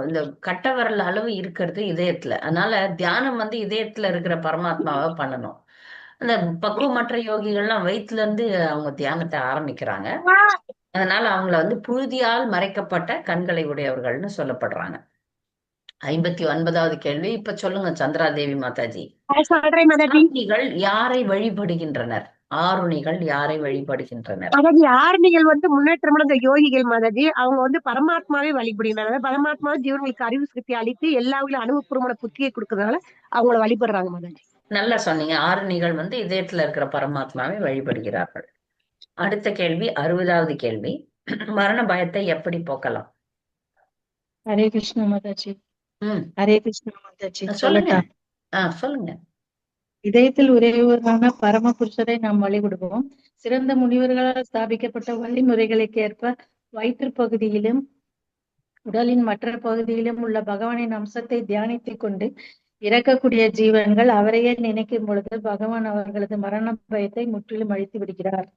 இந்த கட்ட விரல் அளவு இருக்கிறது இதயத்துல. அதனால தியானம் வந்து இதயத்துல இருக்கிற பரமாத்மாவை பண்ணணும். அந்த பக்குவமற்ற யோகிகள்லாம் வயிற்றுல இருந்து அவங்க தியானத்தை ஆரம்பிக்கிறாங்க. அதனால அவங்கள வந்து புழுதியால் மறைக்கப்பட்ட கண்களை உடையவர்கள்னு சொல்லப்படுறாங்க. 59வது கேள்வி இப்ப சொல்லுங்க சந்திராதேவி மாதாஜி. ஆருணிகள் யாரை வழிபடுகின்றனர்? ஆருணிகள் யாரை வழிபடுகின்றனர்?
அதாவது ஆரணிகள் வந்து முன்னேற்றமான யோகிகள் மாதாஜி. அவங்க வந்து பரமாத்மாவே வழிபடுகின்றனர். பரமாத்மா ஜீவர்களுக்கு அறிவு சக்தி அளித்து எல்லாவிலும் அனுபவபூர்வமான புத்தியை கொடுக்கறதுனால அவங்கள வழிபடுறாங்க மாதாஜி.
நல்லா சொன்னீங்க. ஆருணிகள் வந்து இதயத்துல இருக்கிற பரமாத்மாவை வழிபடுகிறார்கள். அடுத்த கேள்வி 60வது கேள்வி. மரண பயத்தை எப்படி போக்கலாம்?
ஹரே கிருஷ்ணா மாதாஜி.
ம்
ஹரே கிருஷ்ணா மாதாஜி.
சொல்லுங்க.
சொல்லட்டா?
சொல்லுங்க.
இதயத்தில் உறையூரான பரம புருஷரை நாம் வழிபடுவோம். சிறந்த முனிவர்களால் ஸ்தாபிக்கப்பட்ட வழிமுறைகளுக்கு ஏற்ப வயிற்று பகுதியிலும் உடலின் மற்ற பகுதியிலும் உள்ள பகவானின் அம்சத்தை தியானித்துக் கொண்டு இறக்கக்கூடிய ஜீவன்கள் அவரையே நினைக்கும் பொழுது பகவான் அவர்களது மரண பயத்தை முற்றிலும் அழித்து விடுகிறார்.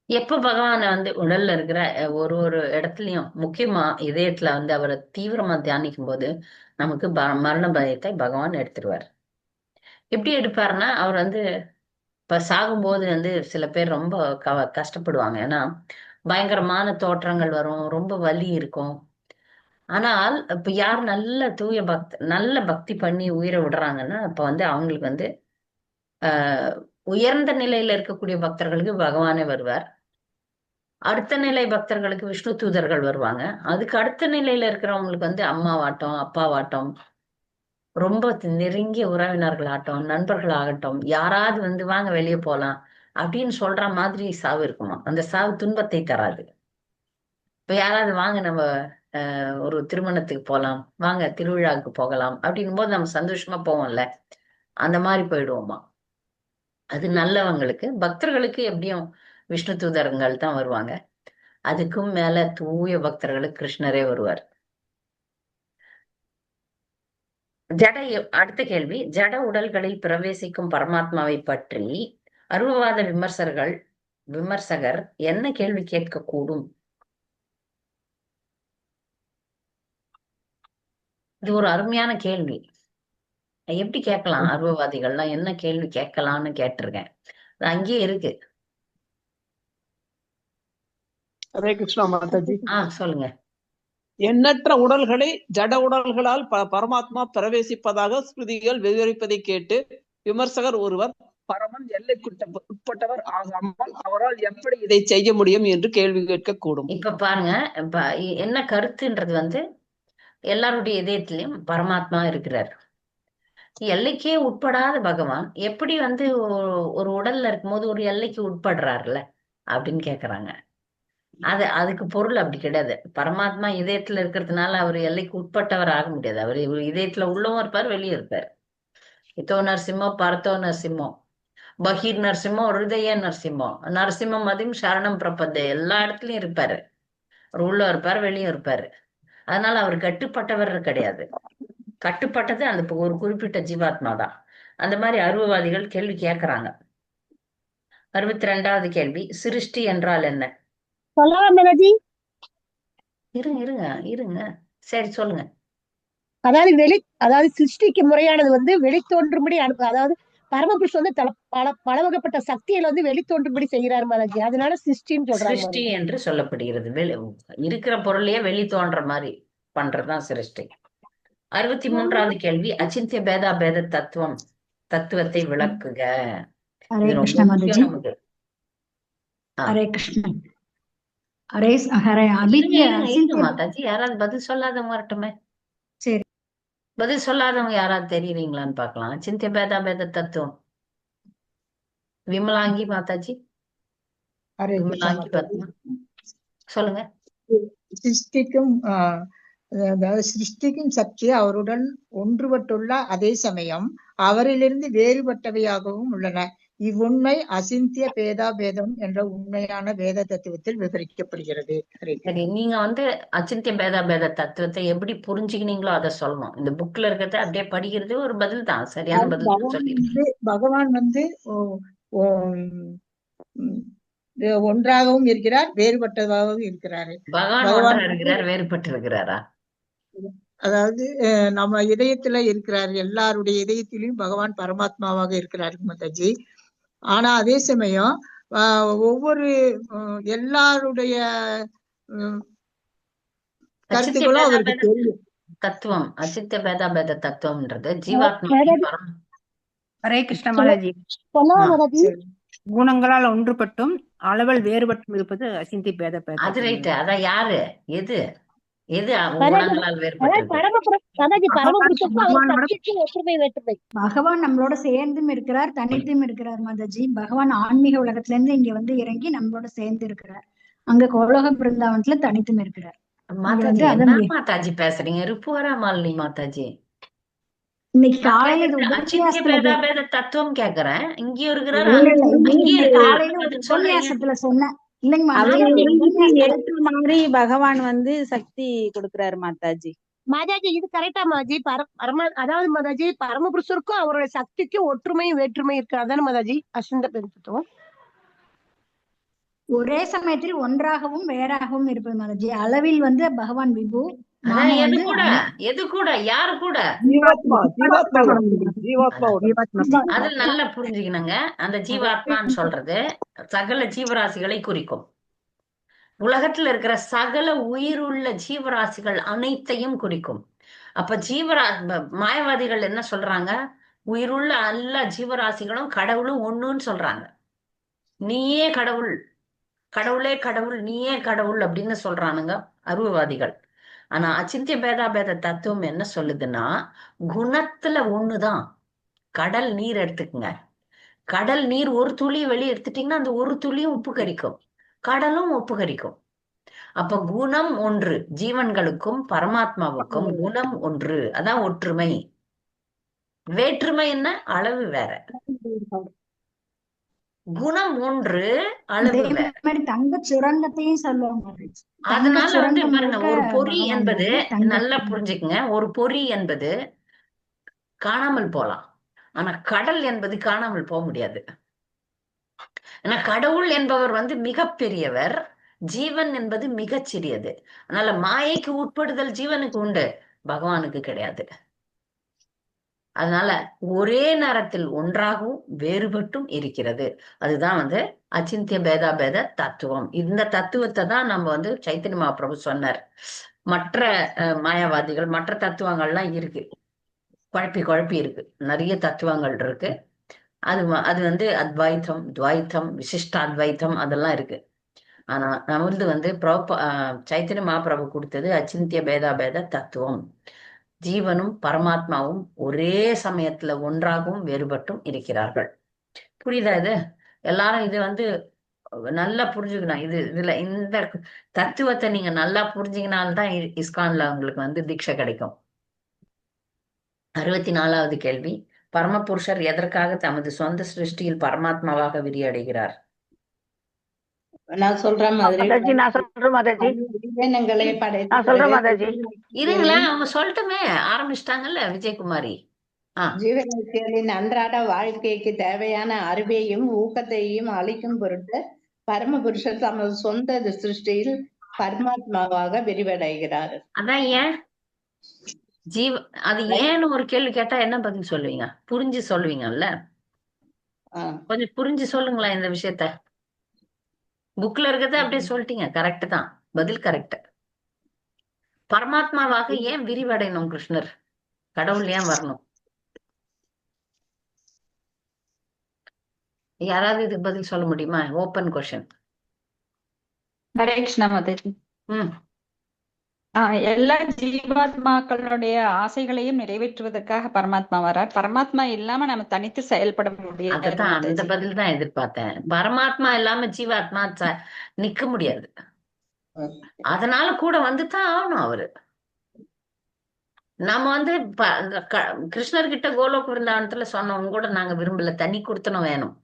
எப்ப பகவான வந்து உடல்ல இருக்கிற ஒரு இடத்துலயும் முக்கியமா இதயத்துல வந்து அவரை தீவிரமா தியானிக்கும் போது நமக்கு மரண பயத்தை பகவான் எடுத்துருவார். எப்படி எடுப்பாருன்னா, அவர் வந்து இப்ப சாகும்போது வந்து சில பேர் ரொம்ப கஷ்டப்படுவாங்க. ஏன்னா பயங்கரமான தோற்றங்கள் வரும், ரொம்ப வலி இருக்கும். ஆனால் இப்ப யார் நல்ல தூய நல்ல பக்தி பண்ணி உயிரை விடுறாங்கன்னா, அப்ப வந்து அவங்களுக்கு வந்து உயர்ந்த நிலையில இருக்கக்கூடிய பக்தர்களுக்கு பகவானே வருவார். அடுத்த நிலை பக்தர்களுக்கு விஷ்ணு தூதர்கள் வருவாங்க. அதுக்கு அடுத்த நிலையில இருக்கிறவங்களுக்கு வந்து அம்மாவாட்டம், அப்பாவாட்டம், ரொம்ப நெருங்கிய உறவினர்கள் ஆகட்டும், நண்பர்கள் ஆகட்டும், யாராவது வந்து வாங்க வெளியே போலாம் அப்படின்னு சொல்ற மாதிரி சாவு இருக்குமா. அந்த சாவு துன்பத்தை தராது. இப்ப யாராவது வாங்க நம்ம ஒரு திருமணத்துக்கு போலாம், வாங்க திருவிழாவுக்கு போகலாம் அப்படின் போது நம்ம சந்தோஷமா போவோம்ல, அந்த மாதிரி போயிடுவோமா. அது நல்லவங்களுக்கு. பக்தர்களுக்கு எப்படியும் விஷ்ணு தூதர்கள் தான் வருவாங்க. அதுக்கும் மேல தூய பக்தர்களுக்கு கிருஷ்ணரே வருவார். அடுத்த கேள்வி, ஜட உடல்களில் பிரவேசிக்கும் பரமாத்மாவை பற்றி அருவவாத விமர்சகர் என்ன கேள்வி கேட்க கூடும்? இது ஒரு அருமையான கேள்வி. எப்படி கேட்கலாம்? அருவவாதிகள்லாம் என்ன கேள்வி கேட்கலாம்னு கேட்டிருக்கேன். அது அங்கேயே இருக்கு.
ஹரே கிருஷ்ணா மாதாஜி.
சொல்லுங்க.
எண்ணற்ற உடல்களை ஜட உடல்களால் பரமாத்மா பிரவேசிப்பதாக ஸ்ருதிகள் விவரிப்பதை கேட்டு விமர்சகர் ஒருவர், பரமன் எல்லைக்குட்பட்டவர் ஆகாமல் அவரால் எப்படி இதை செய்ய முடியும் என்று கேள்வி கேட்க கூடும்.
இப்ப பாருங்க, என்ன கருத்துன்றது வந்து எல்லாருடைய இதயத்திலையும் பரமாத்மா இருக்கிறார். எல்லைக்கே உட்படாத பகவான் எப்படி வந்து ஒரு உடல்ல இருக்கும்போது ஒரு எல்லைக்கு உட்படுறாருல அப்படின்னு கேக்குறாங்க. அதுக்கு பொருள் அப்படி கிடையாது. பரமாத்மா இதயத்துல இருக்கிறதுனால அவர் எல்லைக்கு உட்பட்டவர் ஆக முடியாது. அவர் இதயத்துல உள்ளவும் இருப்பார், வெளியே இருப்பார். இதோ நரசிம்மோ பரத்தோ நரசிம்மோ, பகீர் நரசிம்மோ, ஹிருதய நரசிம்மோ, நரசிம்மம் மதியம் சரணம் பிரபத்தே, எல்லா இடத்துலயும் இருப்பாரு. அவர் உள்ள இருப்பார், வெளியும் இருப்பாரு. அதனால அவர் கட்டுப்பட்டவர் கிடையாது. கட்டுப்பட்டது அந்த ஒரு குறிப்பிட்ட ஜீவாத்மா தான். அந்த மாதிரி அருவவாதிகள் கேள்வி கேட்கறாங்க. 62வது கேள்வி, சிருஷ்டி என்றால் என்ன? இருங்க சரி சொல்லுங்க.
அதாவது சிருஷ்டிக்கு முறையானது வந்து வெளித்தோன்றும்படி அதாவது பரமபுருஷன் வந்து பல வகைப்பட்ட சக்திகளை வந்து வெளித்தோன்றும்படி செய்கிறாரு மாதாஜி. அதனால சிருஷ்டின்னு சொல்றாங்க
சிருஷ்டி
மாதாஜி.
என்று சொல்லப்படுகிறது. இருக்கிற பொருளையே வெளி தோன்ற மாதிரி பண்றதுதான் சிருஷ்டி. 63வது கேள்வி, அச்சிந்திய பேதா பேத தத்துவத்தை விளக்குக.
ஹரே
இது ரொம்ப
கிருஷ்ண மாதாஜி.
முக்கியம் நமக்கு.
ஹரே கிருஷ்ணன். ஹரே ஹரே
இருங்க
அபித்ய
இருங்க இருங்க
அசிந்திய
மாதாஜி, யாராவது பதில் சொல்லாதவங்க வரட்டுமே.
சரி.
பதில் சொல்லாதவங்க யாராவது தெரியுறீங்களான்னு பார்க்கலாம். அச்சிந்திய பேதா பேத தத்துவம். விமலாங்கி மாதாஜி,
ஹரே கிருஷ்ண
விமலாங்கி
மாதாஜி.
பத்மா சொல்லுங்க.
சிருஷ்டிக்கும் அதாவது சிருஷ்டிக்கும் சக்தி அவருடன் ஒன்றுபட்டுள்ள அதே சமயம் அவரிலிருந்து வேறுபட்டவையாகவும் உள்ளன. இவ்வுண்மை அசிந்திய பேதா பேதம் என்ற உண்மையான வேத தத்துவத்தில் விவரிக்கப்படுகிறது.
சரி, நீங்க வந்து அச்சிந்திய பேதா பேத தத்துவத்தை எப்படி புரிஞ்சுக்கினீங்களோ அதை சொல்லணும். இந்த புக்ல இருக்கிறத அப்படியே படிக்கிறது ஒரு பதில் தான், சரியான பதில் தான் சொல்லியிருக்கேன்.
பகவான் வந்து ஒன்றாகவும் இருக்கிறார், வேறுபட்டதாகவும் இருக்கிறாரு.
பகவான் ஒன்றா இருக்கிறார், வேறுபட்டு இருக்கிறாரா?
அதாவது நம்ம இதயத்துல இருக்கிறார், எல்லாருடைய இதயத்திலும் பகவான் பரமாத்மாவாக இருக்கிறார் மாதாஜி. ஆனா அதே சமயம் ஒவ்வொரு எல்லாருடைய கருத்துக்களும் அவருக்கு தெரியும்.
தத்துவம் அச்சிந்திய பேதா பேத தத்துவம்ன்றது ஜீவாத்மா.
ஹரே கிருஷ்ண மாதாஜி. குணங்களால் ஒன்றுபட்டும் அளவல் வேறுபட்டும் இருப்பது அசிந்திய பேத பேதம்.
அது ரைட். அதான் யாரு எது எது குணங்களால் வேறுபட்டது?
பகவான் நம்மளோட சேர்ந்தும் இருக்கிறார், தனித்தும் இருக்கிறார் மாதாஜி. பகவான் ஆன்மீக உலகத்துல இருந்து இங்க வந்து இறங்கி நம்மளோட சேர்ந்து இருக்கிறார். அங்க கோலோக பிருந்தாவனத்துல தனித்தும் இருக்கிறார்.
மாதாஜி என்ன மாதாஜி பேசுறீங்க? ருப்புவரா மாலினி மாதாஜி,
இன்னைக்கு காலையில
அச்சிந்திய பேதா பேத தத்துவம் கேக்குறேன். இங்கேயும் இருக்கிறாரு,
காலையில உபன்யாசத்துல சொன்னேன் இல்லைங்க
மாதிரி பகவான் வந்து சக்தி கொடுக்கிறாரு மாதாஜி.
மாதாஜி இது கரெக்டா மாதாஜி? அதாவது மாதாஜி பரமபுருஷருக்கும் அவருடைய சக்திக்கும் ஒற்றுமையும் வேற்றுமையும் இருக்கு, அதான மாதாஜி அசிந்த பெருத்துவம்?
ஒரே சமயத்தில் ஒன்றாகவும் வேறாகவும் இருப்பது மாதாஜி. அளவில் வந்து பகவான் விபு,
எது கூட யாரு கூட அது நல்லா புரிஞ்சுக்கணுங்க. அந்த ஜீவாத்மான்னு சொல்றது சகல ஜீவராசிகளை குறிக்கும். உலகத்துல இருக்கிற சகல உயிருள்ள ஜீவராசிகள் அனைத்தையும் குறிக்கும். அப்ப மாயவாதிகள் என்ன சொல்றாங்க? உயிருள்ள எல்லா ஜீவராசிகளும் கடவுளும் ஒண்ணுன்னு சொல்றாங்க. நீயே கடவுள், கடவுளே கடவுள், நீயே கடவுள் அப்படின்னு சொல்றானுங்க அருவவாதிகள். ஆனா அச்சிந்திய பேதா பேத தத்துவம் என்ன சொல்லுதுன்னா, குணத்துல ஒண்ணுதான். கடல் நீர் எடுத்துக்குங்க, கடல் நீர் ஒரு துளி வெளியே எடுத்துட்டீங்கன்னா அந்த ஒரு துளியும் உப்பு கரிக்கும், கடலும் உப்பு கரிக்கும். அப்ப குணம் ஒன்று, ஜீவன்களுக்கும் பரமாத்மாவுக்கும் குணம் ஒன்று, அதான் ஒற்றுமை. வேற்றுமை என்ன? அளவு வேற. குணம் ஒன்று, அளவு வேற.
தங்க சுரங்கத்தையும் சொல்லுவாங்க.
அதனால வந்து பாருங்க, ஒரு பொறி என்பது நல்லா புரிஞ்சுக்குங்க, ஒரு பொறி என்பது காணாமல் போலாம், ஆனா கடல் என்பது காணாமல் போக முடியாது. ஏன்னா கடவுள் என்பவர் வந்து மிக பெரியவர், ஜீவன் என்பது மிகச் சிறியது. அதனால மாயைக்கு உட்படுதல் ஜீவனுக்கு உண்டு, பகவானுக்கு கிடையாது. அதனால ஒரே நேரத்தில் ஒன்றாகவும் வேறுபட்டும் இருக்கிறது. அதுதான் வந்து அச்சிந்திய பேதா பேத தத்துவம். இந்த தத்துவத்தை தான் நம்ம வந்து சைத்தன்ய மகாபிரபு சொன்னார். மற்ற மாயாவாதிகள் மற்ற தத்துவங்கள்லாம் இருக்கு, குழப்பி இருக்கு, நிறைய தத்துவங்கள் இருக்கு. அது வந்து அத்வைத்தம், துவைத்தம், விசிஷ்டாத்வைத்தம் அதெல்லாம் இருக்கு. ஆனா நம்மளது வந்து சைத்தன்ய மகாபிரபு கொடுத்தது அச்சிந்திய பேதா பேத தத்துவம். ஜீவனும் பரமாத்மாவும் ஒரே சமயத்துல ஒன்றாகவும் வேறுபட்டும் இருக்கிறார்கள். புரியுதா? இது எல்லாரும் இது வந்து நல்லா புரிஞ்சுக்கணும். இதுல இந்த தத்துவத்தை நீங்க நல்லா புரிஞ்சுக்கினால்தான் இஸ்கான்ல உங்களுக்கு வந்து தீட்சை கிடைக்கும். 64வது கேள்வி, பரமபுருஷர் எதற்காக தமது சொந்த சிருஷ்டியில் பரமாத்மாவாக விரியடைகிறார்?
நான் சொல்றேன்
இருங்களா, அவங்க சொல்லட்டுமே, ஆரம்பிச்சிட்டாங்கல்ல விஜயகுமாரி.
ஜீவராசிகளின் அன்றாட வாழ்க்கைக்கு தேவையான அறிவையும் ஊக்கத்தையும் அளிக்கும் பொருட்டு பரமபுருஷர் தமது சொந்த சிருஷ்டியில் பரமாத்மாவாக விரிவடைகிறார்.
அதான் ஏன் அது ஏன்னு ஒரு கேள்வி கேட்டா என்ன பதில் சொல்லுவீங்க? புரிஞ்சு சொல்லுவீங்கல்ல. கொஞ்சம் புரிஞ்சு சொல்லுங்களேன் இந்த விஷயத்த. புக்ல இருக்கிறத அப்படியே சொல்லிட்டீங்க, கரெக்ட் தான், பதில் கரெக்ட். பரமாத்மாவாக ஏன் விரிவடையணும் கிருஷ்ணர்? கடவுள் ஏன் வரணும்? யாராவது இதுக்கு பதில் சொல்ல முடியுமா? Open question.
ஹரே கிருஷ்ணா மாதாஜி.
ம்
எல்லா ஜீவாத்மாக்களுடைய ஆசைகளையும் நிறைவேற்றுவதற்காக பரமாத்மா வரார். பரமாத்மா இல்லாம நம்ம தனித்து செயல்பட முடியாது
அதுதான், அந்த
மாதாஜி.
பதில் தான் எதிர்பார்த்தேன். பரமாத்மா இல்லாம ஜீவாத்மா நிக்க முடியாது, அதனால கூட வந்துதான் ஆகணும் அவரு. நம்ம வந்து கிருஷ்ணர்கிட்ட கோலோக விருந்தாவனத்துல சொன்னவங்க கூட நாங்க விரும்பல, தண்ணி கொடுத்தனும் வேணும்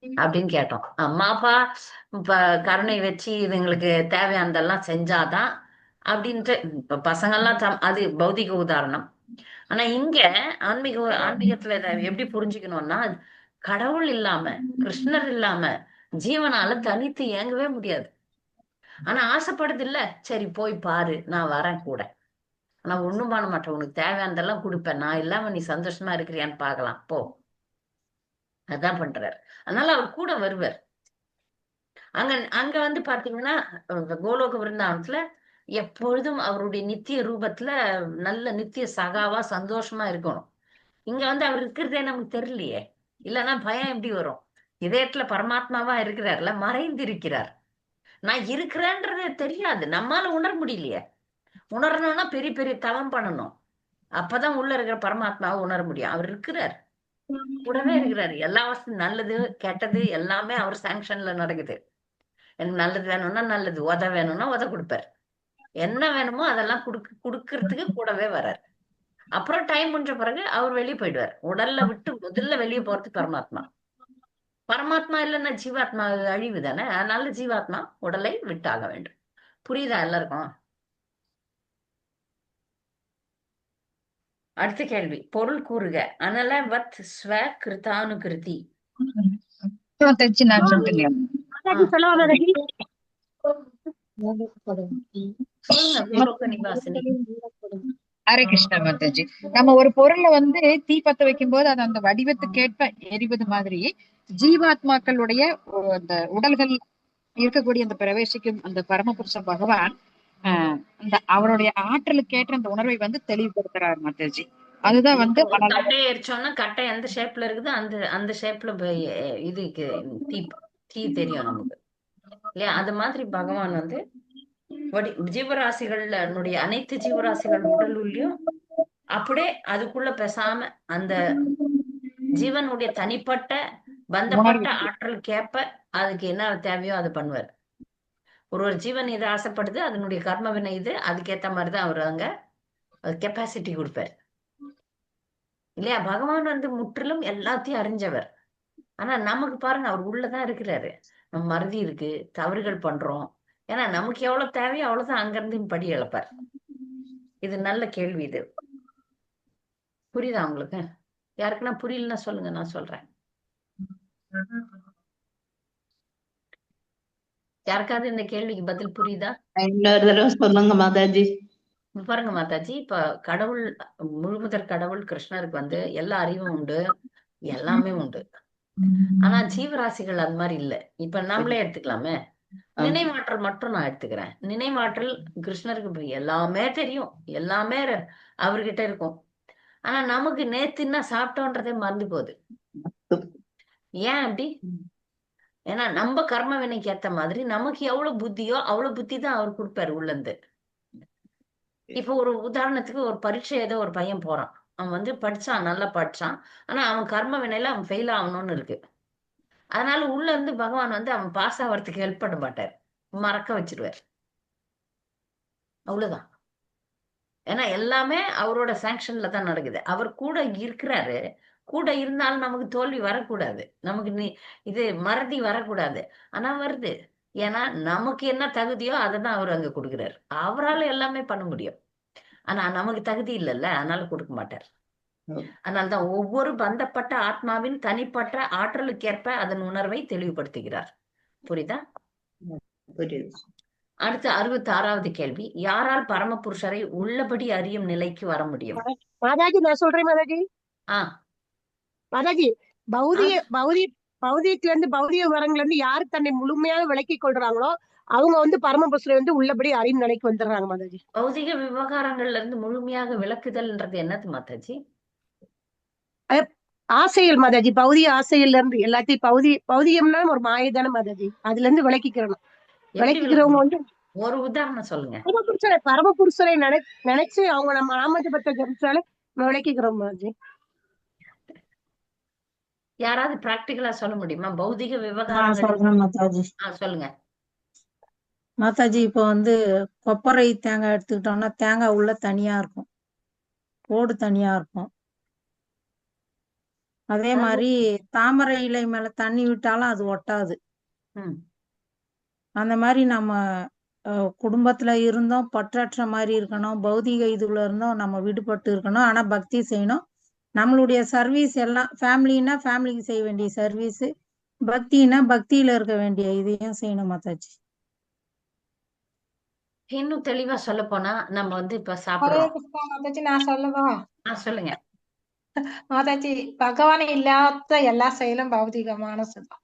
அப்படின்னு கேட்டோம். அம்மா அப்பா கருணை வச்சு இதுங்களுக்கு தேவையானதெல்லாம் செஞ்சாதான் அப்படின்ட்டு. இப்ப பசங்கள்லாம் அது பௌதிக உதாரணம். ஆனா இங்க ஆன்மீகத்துல இதை எப்படி புரிஞ்சுக்கணும்னா, கடவுள் இல்லாம கிருஷ்ணர் இல்லாம ஜீவனால தனித்து இயங்கவே முடியாது. ஆனா ஆசைப்படுது இல்ல, சரி போய் பாரு, நான் வரேன் கூட, ஆனா ஒண்ணும் பண்ண மாட்டேன், உனக்கு தேவையானதெல்லாம் கொடுப்பேன், நான் இல்லாம நீ சந்தோஷமா இருக்கிறியான்னு பாக்கலாம் போ. அதான் பண்றாரு. அதனால அவர் கூட வருவார். அங்க வந்து பாத்தீங்கன்னா கோலோக விருந்தாவனத்துல எப்பொழுதும் அவருடைய நித்திய ரூபத்துல நல்ல நித்திய சகாவா சந்தோஷமா இருக்கணும். இங்க வந்து அவர் இருக்கிறதே நமக்கு தெரியலையே, இல்லைன்னா பயம் எப்படி வரும்? இதயத்துல பரமாத்மாவா இருக்கிறார்ல, மறைந்து இருக்கிறார். நான் இருக்கிறேன்றது தெரியாது, நம்மால உணர முடியலையே. உணரணும்னா பெரிய பெரிய தவம் பண்ணணும், அப்பதான் உள்ள இருக்கிற பரமாத்மாவை உணர முடியும். அவர் இருக்கிறார், கூடவே இருக்கிறாரு. எல்லா வசதியும் நல்லது கெட்டது எல்லாமே அவர் சாங்ஷன்ல நடக்குது. எனக்கு நல்லது வேணும்னா நல்லது, உத வேணும்னா உத கொடுப்பார், என்ன வேணுமோ அதெல்லாம் கொடுக்கறதுக்கு கூடவே வர்றாரு. அப்புறம் டைம் முடிஞ்ச பிறகு அவர் வெளியே போயிடுவார். உடல்ல விட்டு முதல்ல வெளியே போறது பரமாத்மா. பரமாத்மா இல்லைன்னா ஜீவாத்மா அழிவு தானே, அதனால ஜீவாத்மா உடலை விட்டாக வேண்டும். புரியுதா எல்லாருக்கும்? அடுத்த கேள்வி, பொருள் கூறுக. அனலவத் ஸ்வ கிருதானுகிருதி.
நான் சொல்லிட்டேன். ஹரே கிருஷ்ணா மாதாஜி. நம்ம ஒரு பொருளை வந்து தீ பத்த வைக்கும் போது அது அந்த வடிவத்துக்கேற்ப எரிவது மாதிரி ஜீவாத்மாக்களுடைய அந்த உடல்கள் இருக்கக்கூடிய அந்த பிரவேசிக்கும் அந்த பரமபுருஷ பகவான் அந்த அவருடைய ஆற்றலுக்கு ஏற்ற அந்த உணர்வை வந்து தெளிவுபடுத்துறாரு மாதாஜி. அதுதான் வந்து
கட்டை எரிச்சோம்னா கட்டை எந்த ஷேப்ல இருக்குது அந்த ஷேப்ல இதுக்கு தீ தெரியும் நமக்கு இல்லையா? அது மாதிரி பகவான் வந்து ஜீவராசிகளுடைய அனைத்து ஜீவராசிகள் உடலுள்ளயும் அப்படியே அதுக்குள்ள பேசாம அந்த ஜீவனுடைய தனிப்பட்ட பந்தப்பட்ட ஆற்றல் கேப்ப அதுக்கு என்ன தேவையோ அது பண்ணுவார். ஒரு ஜீவன் இது ஆசைப்படுது, அதனுடைய கர்ம வினை இது, அதுக்கேத்த மாதிரிதான் அவர் அங்க கெப்பாசிட்டி கொடுப்பார் இல்லையா? பகவான் வந்து முற்றிலும் எல்லாத்தையும் அறிஞ்சவர். ஆனா நமக்கு பாருங்க, அவர் உள்ளதான் இருக்கிறாரு, நம்ம மறதி இருக்கு, தவறுகள் பண்றோம். ஏன்னா நமக்கு எவ்வளவு தேவையோ அவ்வளவுதான் அங்கிருந்து படி இழப்பார். இது நல்ல கேள்வி. இது புரியுதா உங்களுக்கு? யாருக்குன்னா புரியலன்னா சொல்லுங்க, நான் சொல்றேன். யாருக்காவது இந்த கேள்விக்கு பதில் புரியுதா?
இன்னொரு தடவை சொல்லுங்க மாதாஜி.
பாருங்க மாதாஜி, இப்ப கடவுள் முழுமுதற் கடவுள் கிருஷ்ணருக்கு வந்து எல்லா அறிவும் உண்டு, எல்லாமே உண்டு. ஆனா ஜீவராசிகள் அது மாதிரி இல்ல. இப்ப நாமளே எடுத்துக்கலாமே, நினைவாற்றல் மட்டும் நான் எடுத்துக்கிறேன். நினைவாற்றல் கிருஷ்ணருக்கு எல்லாமே தெரியும், எல்லாமே அவர்கிட்ட இருக்கும். ஆனா நமக்கு நேத்து என்ன சாப்பிட்டோன்றதே மறந்து போகுது. ஏன் அப்படி? ஏன்னா நம்ம கர்ம வினைக்கு ஏத்த மாதிரி நமக்கு எவ்வளவு புத்தியோ அவ்வளவு புத்தி தான் அவர் கொடுப்பாரு உள்ள இருந்து. இப்ப ஒரு உதாரணத்துக்கு ஒரு பரீட்சை ஏதோ ஒரு பையன் போறான், அவன் வந்து படிச்சான், நல்லா படிச்சான், ஆனா அவன் கர்ம வினையில அவன் ஃபெயில் ஆகணும்னு இருக்கு. அதனால உள்ள இருந்து பகவான் வந்து அவன் பாஸ் ஆகிறதுக்கு ஹெல்ப் பண்ண மாட்டார், மறக்க வச்சிருவார். அவ்வளவுதான். ஏன்னா எல்லாமே அவரோட சாங்ஷன்ல தான் நடக்குது. அவர் கூட இருக்கிறாரு, கூட இருந்தாலும் நமக்கு தோல்வி வரக்கூடாது, நமக்கு இது மறதி வரக்கூடாது. ஆனா வருது. ஏன்னா நமக்கு என்ன தகுதியோ அதை தான் அவர் அங்க கொடுக்குறாரு. அவரால் எல்லாமே பண்ண முடியும், ஆனா நமக்கு தகுதி இல்லைல்ல, அதனால கொடுக்க மாட்டார். அதனால்தான் ஒவ்வொரு பந்தப்பட்ட ஆத்மாவின் தனிப்பட்ட ஆற்றலுக்கேற்ப அதன் உணர்வை தெளிவுபடுத்துகிறார். புரியுதா? அடுத்து 66வது கேள்வி, யாரால் பரமபுருஷரை உள்ளபடி அறியும் நிலைக்கு வர முடியும்?
மாதாஜி நான் சொல்றேன் மாதாஜி. மாதாஜி பௌதிகத்துல இருந்து பௌதிக விவரங்கள்ல இருந்து யாரு தன்னை முழுமையாக விளக்கி கொள்றாங்களோ அவங்க வந்து பரமபுருஷரை வந்து உள்ளபடி அறியும் நிலைக்கு வந்துடுறாங்க மாதாஜி.
பௌதிக விவகாரங்கள்ல இருந்து முழுமையாக விளக்குதல்ன்றது என்னது மாதாஜி?
ஆசைகள் மாதாஜி, பௌதிக ஆசைகள்ல இருந்து எல்லாத்தையும் பௌதிகம்னா ஒரு மாயதான மாதாஜி, அதுல இருந்து விளக்கிக்கிறணும். விளக்கிக்கிறவங்க வந்து
ஒரு உதாரணம் சொல்லுங்க.
பரமபுருஷரை நினைச்சு அவங்க நம்ம நாமஜபத்தை ஜபிச்சாலே விளக்கிக்கிறோம் மாதாஜி.
யாராவது பிராக்டிகலா சொல்ல முடியுமா? பௌதிக
சொல்றேன்
விவகாரங்கள்
மாதாஜி.
சொல்லுங்க
மாதாஜி. இப்போ வந்து கொப்பரை தேங்காய் எடுத்துக்கிட்டோம்னா தேங்காய் உள்ள தனியா இருக்கும், ஓடு தனியா இருக்கும். அதே மாதிரி தாமரை இலை மேல தண்ணி விட்டாலும் அது ஒட்டாது. அந்த மாதிரி நம்ம குடும்பத்துல இருந்தோம் பற்றற்ற மாதிரி இருக்கணும், பௌதிக இதுல இருந்தோம் நம்ம விடுபட்டு இருக்கணும். ஆனா பக்தி செய்யணும். நம்மளுடைய சர்வீஸ் எல்லாம் ஃபேமிலின்னா ஃபேமிலிக்கு செய்ய வேண்டிய சர்வீஸ், பக்தினா பக்தியில இருக்க வேண்டிய இதையும் செய்யணும் மாதாஜி.
இன்னும் தெளிவா சொல்ல போனா நம்ம வந்து இப்ப
ஹரே
சாப்பிடுறோம்.
கிருஷ்ணா மாதாஜி, நான் சொல்லவா?
சொல்லுங்க
மாதாஜி, பகவான் இல்லாத எல்லா செயலும் பௌதிகமான சுகம்.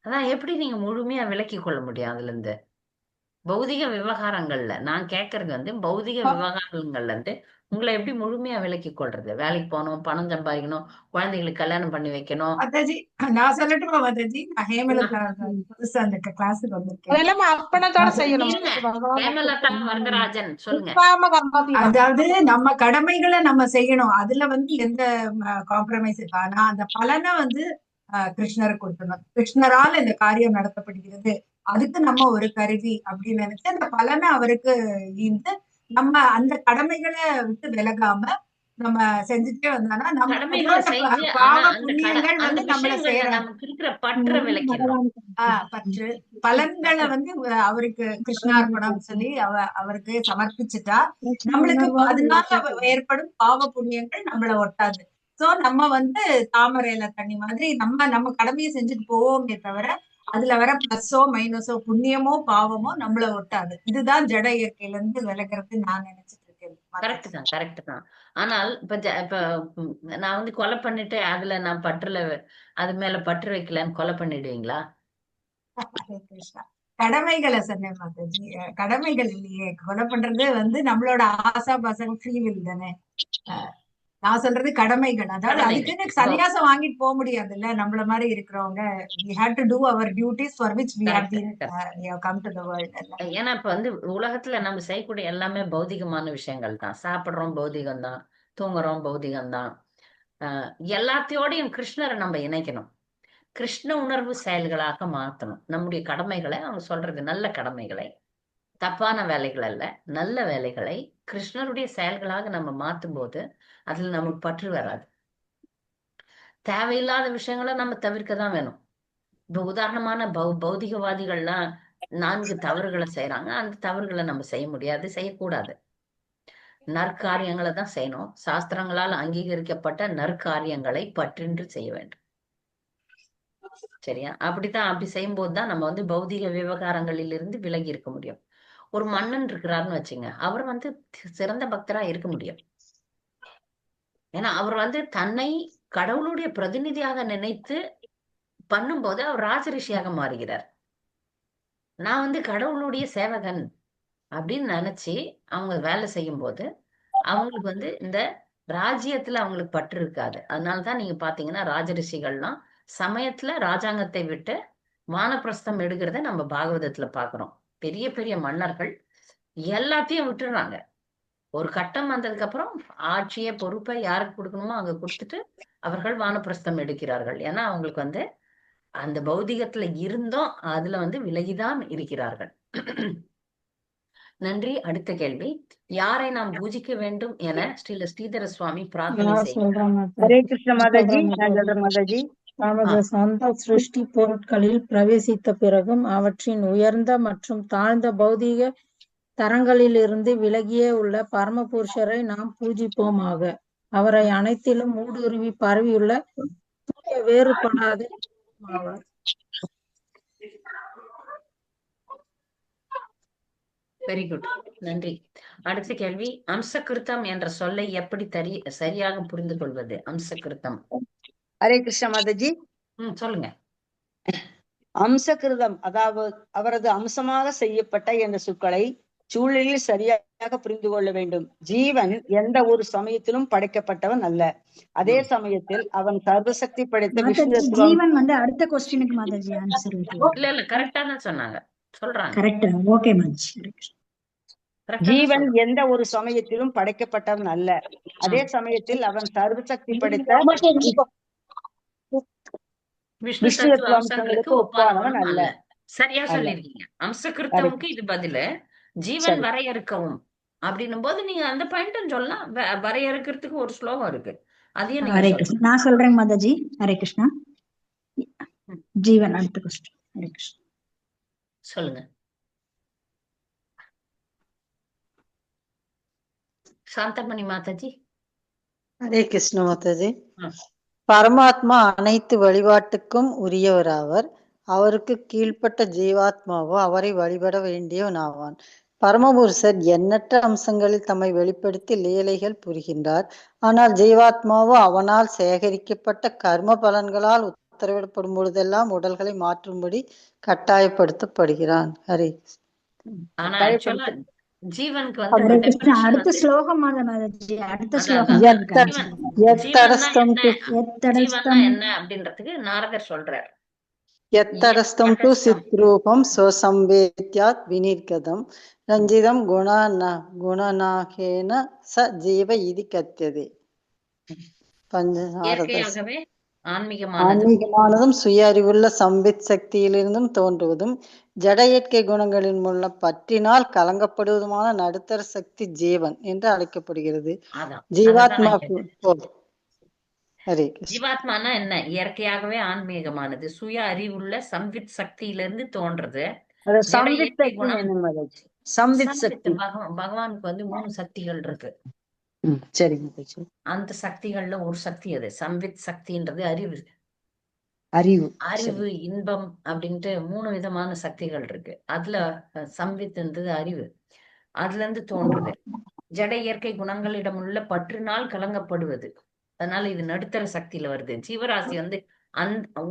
அதான் எப்படி நீங்க முழுமையா விலக்கி கொள்ள முடியும் அதுல இருந்து? பௌதிக விவகாரங்கள்ல நான் கேக்குறது வந்து பௌதிக விவகாரங்கள்ல இருந்து உங்களை எப்படி முழுமையா விலக்கி கொள்றது? வேலைக்கு போகணும், பணம் சம்பாதிக்கணும், குழந்தைகளுக்கு கல்யாணம் பண்ணி வைக்கணும்.
மாதாஜி நான் சொல்லட்டுமா மாதாஜி? நான் ஹேமலதா புதுசா அந்த கிளாஸுக்கு வந்திருக்கேன்.
அதெல்லாம் அர்ப்பணத்தோட செய்யணும்.
ஹேமலதா வரதராஜன் சொல்லுங்க.
அதாவது நம்ம கடமைகளை நம்ம செய்யணும், அதுல வந்து எந்த காம்ப்ரமைஸ் இல்லை. ஆனா அந்த பலனை வந்து கிருஷ்ணருக்கு கொடுக்கணும். கிருஷ்ணரால் இந்த காரியம் நடத்தப்படுகிறது, அதுக்கு நம்ம ஒரு கருவி அப்படின்னு நினைச்சு அந்த பலனை அவருக்கு ஈந்து நம்ம அந்த கடமைகளை விட்டு விலகாம நம்ம செஞ்சுட்டே வந்தோம்னா நம்ம பாவ புண்ணியங்கள் வந்து நம்மள பற்று பலன்களை வந்து அவருக்கு கிருஷ்ணார்ப்பணம் சொல்லி அவருக்கு சமர்ப்பிச்சுட்டா நம்மளுக்கு அதனால ஏற்படும் பாவ புண்ணியங்கள் நம்மள ஒட்டாது. சோ நம்ம வந்து தாமரையில தண்ணி மாதிரி நம்ம கடமையை செஞ்சுட்டு போவோமே தவிர அதுல வர பிளஸோ மைனஸோ புண்ணியமோ பாவமோ நம்மள ஒட்டாது. இதுதான் ஜட இயற்கையில இருந்து விலகிறது நான் நினைச்சிட்டு இருக்கேன்.
கரெக்ட் தான். ஆனால் இப்ப நான் வந்து கொலை பண்ணிட்டு அதுல நான் பற்றுல அது மேல பற்று வைக்கலன்னு கொலை பண்ணிடுவீங்களா?
கடமைகளை சொன்னேன் மாதாஜி, கடமைகள் இல்லையே. கொலை பண்றது வந்து நம்மளோட ஆசா பாசம் ஃப்ரீவில் தானே. நான் சொல்றது கடமைகள். அதாவது அதுக்குன்னு சன்னியாசம் வாங்கிட்டு போக முடியாதுல்ல. நம்மள மாதிரி இருக்கிறவங்க we had to do our duties for which we have been we have come to the world.
ஏன்னா இப்ப வந்து உலகத்துல நம்ம செய்யக்கூடிய எல்லாமே பௌதிகமான விஷயங்கள் தான். சாப்பிடுறோம் பௌதிகம் தான், தூங்குறோம் பௌதிகம் தான். எல்லாத்தையோடையும் கிருஷ்ணரை நம்ம இணைக்கணும், கிருஷ்ண உணர்வு செயல்களாக மாத்தணும். நம்முடைய கடமைகளை அவங்க சொல்றது நல்ல கடமைகளை, தப்பான வேலைகள் அல்ல, நல்ல வேலைகளை கிருஷ்ணருடைய செயல்களாக நம்ம மாத்தும் போது அதுல நமக்கு பற்று வராது. தேவையில்லாத விஷயங்களை நம்ம தவிர்க்க தான் வேணும். இப்ப உதாரணமான பௌதிகவாதிகள்லாம் 4 தவறுகளை செய்யறாங்க. அந்த தவறுகளை நம்ம செய்ய முடியாது, செய்யக்கூடாது. நற்காரியங்களை தான் செய்யணும். சாஸ்திரங்களால் அங்கீகரிக்கப்பட்ட நற்காரியங்களை பற்றின்றி செய்ய வேண்டும். சரியா? அப்படி செய்யும் போதுதான் நம்ம வந்து பௌதிக விவகாரங்களில் இருந்து விலகி இருக்க முடியும். ஒரு மன்னன் இருக்கிறாருன்னு வச்சுங்க, அவர் வந்து சிறந்த பக்தரா இருக்க முடியும். ஏன்னா அவர் வந்து தன்னை கடவுளுடைய பிரதிநிதியாக நினைத்து பண்ணும்போது அவர் ராஜரிஷியாக மாறுகிறார். நான் வந்து கடவுளுடைய சேவகன் அப்படின்னு நினைச்சு அவங்க வேலை செய்யும் போது அவங்களுக்கு வந்து இந்த ராஜ்யத்துல அவங்களுக்கு பற்று இருக்காது. அதனாலதான் நீங்க பாத்தீங்கன்னா ராஜரிஷிகள்லாம் சமயத்துல ராஜாங்கத்தை விட்டு வானப்பிரஸ்தம் எடுக்கிறத நம்ம பாகவதத்துல பாக்குறோம். பெரிய பெரிய மன்னர்கள் எல்லாத்தையும் விட்டுடுறாங்க. ஒரு கட்டம் வந்ததுக்கு அப்புறம் ஆட்சியை பொறுப்பை யாருக்கு கொடுக்கணுமோ அங்க கொடுத்துட்டு அவர்கள் வானப்பிரஸ்தம் எடுக்கிறார்கள். ஏன்னா அவங்களுக்கு வந்து அந்த பௌதிகத்துல இருந்தும் அதுல வந்து விலகிதான் இருக்கிறார்கள். நன்றி. அடுத்த கேள்வி, யாரை நாம் பூஜிக்க வேண்டும் என ஸ்ரீதர சுவாமி பிரார்த்தனை செய்கிறார்?
ஹரே கிருஷ்ண மாதாஜி. நான் சொல்றேன் மாதாஜி.
நமது சொந்த சிருஷ்டி பொருட்களில் பிரவேசித்த பிறகும் அவற்றின் உயர்ந்த மற்றும் தாழ்ந்த பௌதீக தரங்களிலிருந்து விலகியே உள்ள பரமபுருஷரை நாம் பூஜிப்போமாக. அவரை அனைத்திலும் ஊடுருவி பரவியுள்ள தூய வேறுபடாத ஆவார்.
வெரி குட், நன்றி. அடுத்த கேள்வி, அம்சகிருத்தம் என்ற சொல்லை எப்படி சரியாக புரிந்து கொள்வது? அம்சகிருத்தம்
ஹரே கிருஷ்ண மாதாஜி.
சொல்லுங்க.
அம்சகிருதம் அதாவது அவரது அம்சமாக செய்யப்பட்ட என்ற சொற்களை சூழலில் சரியாக புரிந்து கொள்ள வேண்டும். ஜீவன் எந்த ஒரு சமயத்திலும் படைக்கப்பட்டவன் அல்ல. அதே சமயத்தில் அவன் சர்வசக்தி படைத்த விஷ்ணு
ஜீவன் வந்து அடுத்த கொஸ்டினுக்கு மாதாஜி ஆன்சர்.
இல்ல கரெக்டா தான் சொன்னாங்க, சொல்றாங்க.
கரெக்டா? ஓகே மாதாஜி.
ஜீவன் எந்த ஒரு சமயத்திலும் படைக்கப்பட்டவன் அல்ல. அதே சமயத்தில் அவன் சர்வசக்தி படைத்த
விஷ்ணு தத்துவ அம்சங்களுக்கு ஒப்பானவன் அல்ல. சரியா சொல்லிருக்கீங்க. அம்சகிருத்தமுக்கு இது பதிலு. ஜீவன் வரையறுக்கவும் அப்படின்னும் போது நீங்க அந்த பாயிண்ட் சொல்லலாம். வரையறுக்கிறதுக்கு ஒரு ஸ்லோகம் இருக்கு, அதையும்
ஹரே கிருஷ்ணா. நான் சொல்றேன் மாதாஜி. ஹரே கிருஷ்ணா. ஜீவன் அடுத்த கொஸ்டின். ஹரே கிருஷ்ணா.
சொல்லுங்க. சாந்தமணி மாதாஜி.
ஹரே கிருஷ்ண மாதாஜி. பரமாத்மா அனைத்து வழிபாட்டுக்கும் உரியவராவர். அவருக்கு கீழ்ப்பட்ட ஜீவாத்மாவோ அவரை வழிபட வேண்டியவனாவான். பரமபுருஷர் எண்ணற்ற அம்சங்களில் தம்மை வெளிப்படுத்தி லீலைகள் புரிகின்றார். ஆனால் ஜீவாத்மாவோ அவனால் சேகரிக்கப்பட்ட கர்ம பலன்களால் உத்தரவிடப்படும் பொழுதெல்லாம் உடல்களை மாற்றும்படி கட்டாயப்படுத்தப்படுகிறான். ஹரே
ஜீவனுக்கு
அடுத்த ஸ்லோகம் அடுத்த ஸ்லோகம்
என்ன அப்படின்றதுக்கு நாரதர் சொல்றார்.
யத்தடஸ்தம் து சித்ரூபம் சோசம்பேத்யாத் வினிர்கதம் ரஞ்சிதம் குணநாகேன ச ஜீவ இதி கத்தியதே. ஆன்மீகமானதும் சுய அறிவுள்ள சம்பித் சக்தியிலிருந்தும் தோன்றுவதும் ஜட இயற்கை குணங்களின் மூலம் பற்றினால் கலங்கப்படுவதுமான நடுத்தர சக்தி ஜீவன் என்று அழைக்கப்படுகிறது. ஜீவாத்மா
ஜீவாத்மானா என்ன? இயற்கையாகவே ஆன்மீகமானது, சுய அறிவுள்ள சம்வித் சக்தியிலிருந்து தோன்றது. பகவானுக்கு வந்து 3 சக்திகள் இருக்கு. அந்த சக்திகள்ல ஒரு சக்தி அது சம்வித் சக்தின்றது அறிவு. அறிவு இன்பம் அப்படின்ட்டு 3 விதமான சக்திகள் இருக்கு. அதுல சம்வித்ன்றது அறிவு, அதுல இருந்து தோன்றுது. ஜட இயற்கை குணங்களிடம் உள்ள பற்றினால் கலங்கப்படுவது. அதனால இது நடுத்தர சக்தியில வருது. ஜீவராசி வந்து